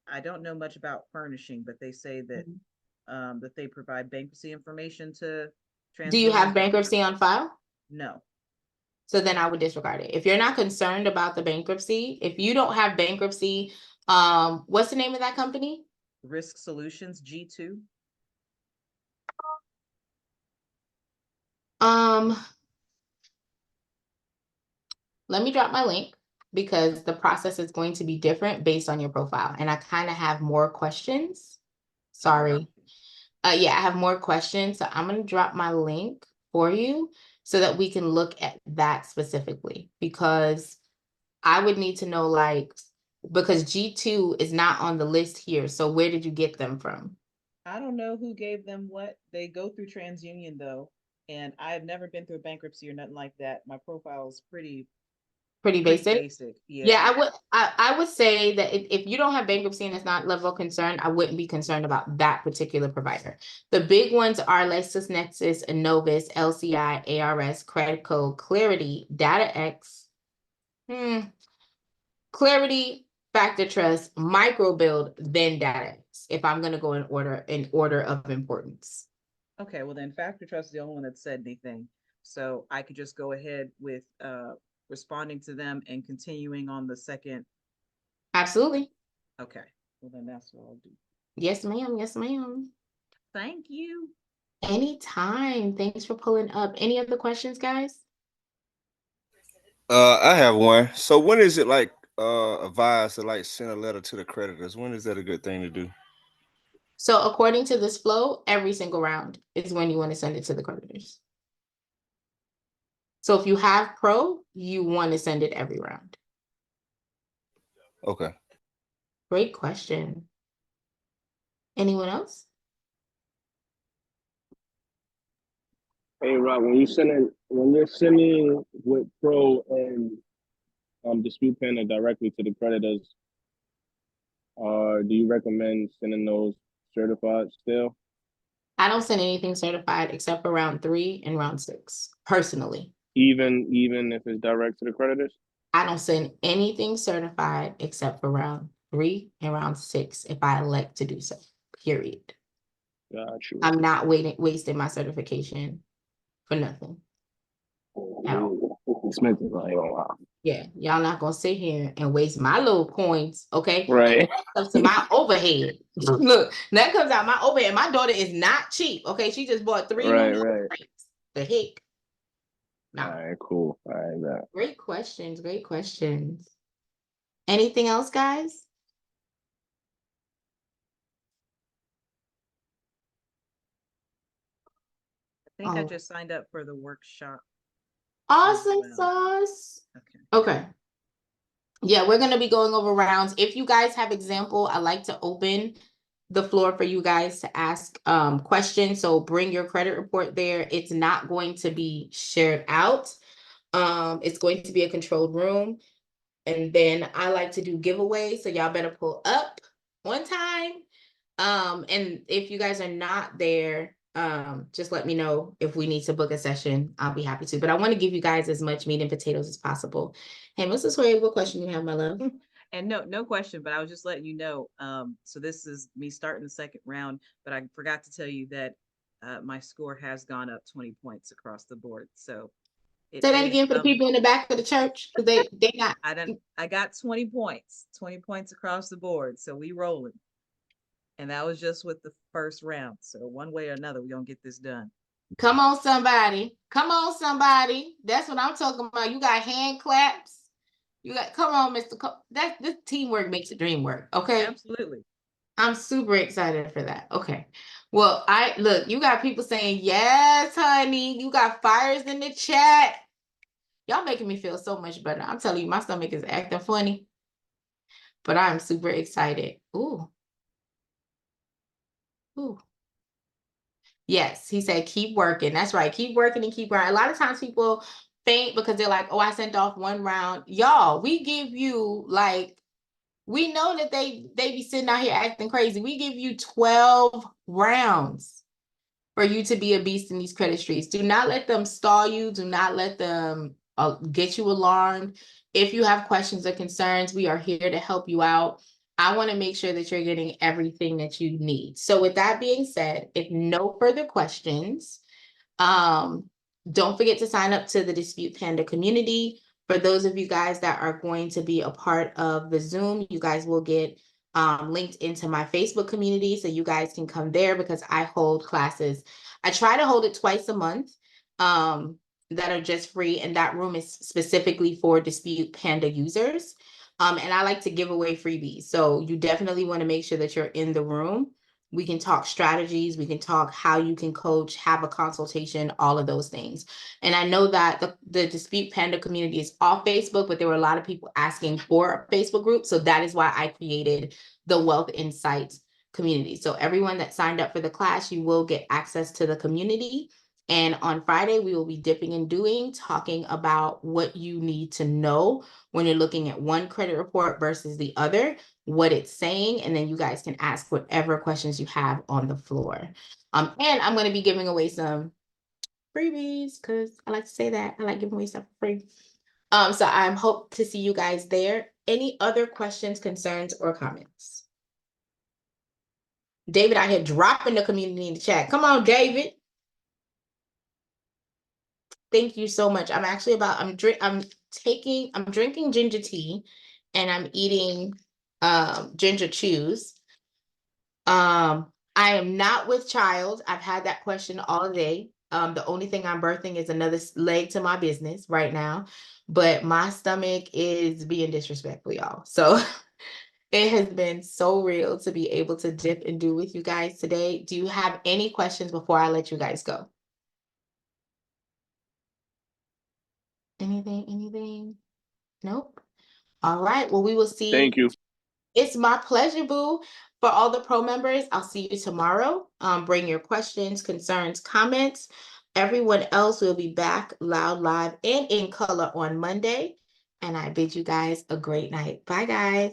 I don't know much about furnishing, but they say that that they provide bankruptcy information to Do you TransUnion. have bankruptcy on file? No. So then I would disregard it. If you're not concerned about the bankruptcy, if you don't have bankruptcy, what's the name of that company? Risk Solutions, G2. Let me drop my link because the process is going to be different based on your profile. And I kind of have more questions. Sorry. Yeah, I have more questions. So I'm going to drop my link for you so that we can look at that specifically, because I would need to know, because G2 is not on the list here. So where did you get them from? I don't know who gave them what. They go through TransUnion though, and I have never been through a bankruptcy or nothing like that. My profile is pretty basic. Yeah. I would say that if you don't have bankruptcy and it's not level of concern, I wouldn't be concerned about that particular provider. The big ones are LexisNexis, Anovis, LCI, ARS, Credit Code, Clarity, DataX, Clarity, Factor Trust, Microbuild, then DataX. If I'm going to go in order of importance. Okay, well then Factor Trust is the only one that said anything. So I could just go ahead with responding to them and continuing on the second. Absolutely. Okay, well then that's what I'll do. Yes, ma'am. Yes, ma'am. Thank you. Anytime. Thanks for pulling up. Any other questions, guys? I have one. So when is it advised to send a letter to the creditors? When is that a good thing to do? So according to this flow, every single round is when you want to send it to the creditors. So if you have pro, you want to send it every round. Okay. Great question. Anyone else? Hey Rob, when you're sending with Pro and Dispute Panda directly to the creditors, do you recommend sending those certified still? I don't send anything certified except for round 3 and round 6, personally. Even if it's direct to the creditors? I don't send anything certified except for round 3 and round 6 if I elect to do so, period. Got you. I'm not wasting my certification for nothing. It's expensive, I ain't gonna lie. Yeah, y'all not gonna sit here and waste my little points, okay? Right. Up to my overhead. Look, that comes out my overhead. My daughter is not cheap, okay? She just bought 3 new frames. The heck? No. All right, cool. All right, that. Great questions. Great questions. Anything else, guys? I think I just signed up for the workshop. Awesome sauce. Okay. Yeah, we're going to be going over rounds. If you guys have example, I like to open the floor for you guys to ask questions. So bring your credit report there. It's not going to be shared out. It's going to be a controlled room. And then I like to do giveaways, so y'all better pull up on time. And if you guys are not there, just let me know if we need to book a session. I'll be happy to. But I want to give you guys as much meat and potatoes as possible. Hey, Mrs. Hoy, what question you have, my love? And no question, but I was just letting you know. So this is me starting the second round, but I forgot to tell you that my score has gone up 20 points across the board. So it Say that is again for the people in the back of the church, because they got. I got 20 points across the board. So we rolling. And that was just with the first round. So one way or another, we're gonna get this done. Come on, somebody. Come on, somebody. That's what I'm talking about. You got hand claps. You got, come on, Mr. This teamwork makes the dream work. Okay. Absolutely. I'm super excited for that. Okay. Well, look, you got people saying, yes, honey. You got fires in the chat. Y'all making me feel so much better. I'm telling you, my stomach is acting funny, but I'm super excited. Ooh. Ooh. Yes, he said, keep working. That's right. Keep working and keep grinding. A lot of times people faint because they're like, oh, I sent off one round. Y'all, we give you like, we know that they be sitting out here acting crazy. We give you 12 rounds for you to be a beast in these credit streets. Do not let them stall you. Do not let them get you alarmed. If you have questions or concerns, we are here to help you out. I want to make sure that you're getting everything that you need. So with that being said, if no further questions, don't forget to sign up to the Dispute Panda community. For those of you guys that are going to be a part of the Zoom, you guys will get linked into my Facebook community, so you guys can come there because I hold classes. I try to hold it twice a month that are just free, and that room is specifically for Dispute Panda users. And I like to give away freebies, so you definitely want to make sure that you're in the room. We can talk strategies, we can talk how you can coach, have a consultation, all of those things. And I know that the Dispute Panda community is off Facebook, but there were a lot of people asking for a Facebook group. So that is why I created the Wealth Insights community. So everyone that signed up for the class, you will get access to the community. And on Friday, we will be dipping and doing, talking about what you need to know when you're looking at one credit report versus the other, what it's saying, and then you guys can ask whatever questions you have on the floor. And I'm going to be giving away some freebies because I like to say that. I like giving away stuff for free. So I hope to see you guys there. Any other questions, concerns, or comments? David out here dropping the community in the chat. Come on, David. Thank you so much. I'm drinking ginger tea and I'm eating ginger chews. I am not with child. I've had that question all day. The only thing I'm birthing is another leg to my business right now, but my stomach is being disrespectful, y'all. So it has been so real to be able to dip and do with you guys today. Do you have any questions before I let you guys go? Anything? Nope. All right. Well, we will see. Thank you. It's my pleasure, boo. For all the pro members, I'll see you tomorrow. Bring your questions, concerns, comments. Everyone else will be back loud, live, and in color on Monday. And I bid you guys a great night. Bye, guys.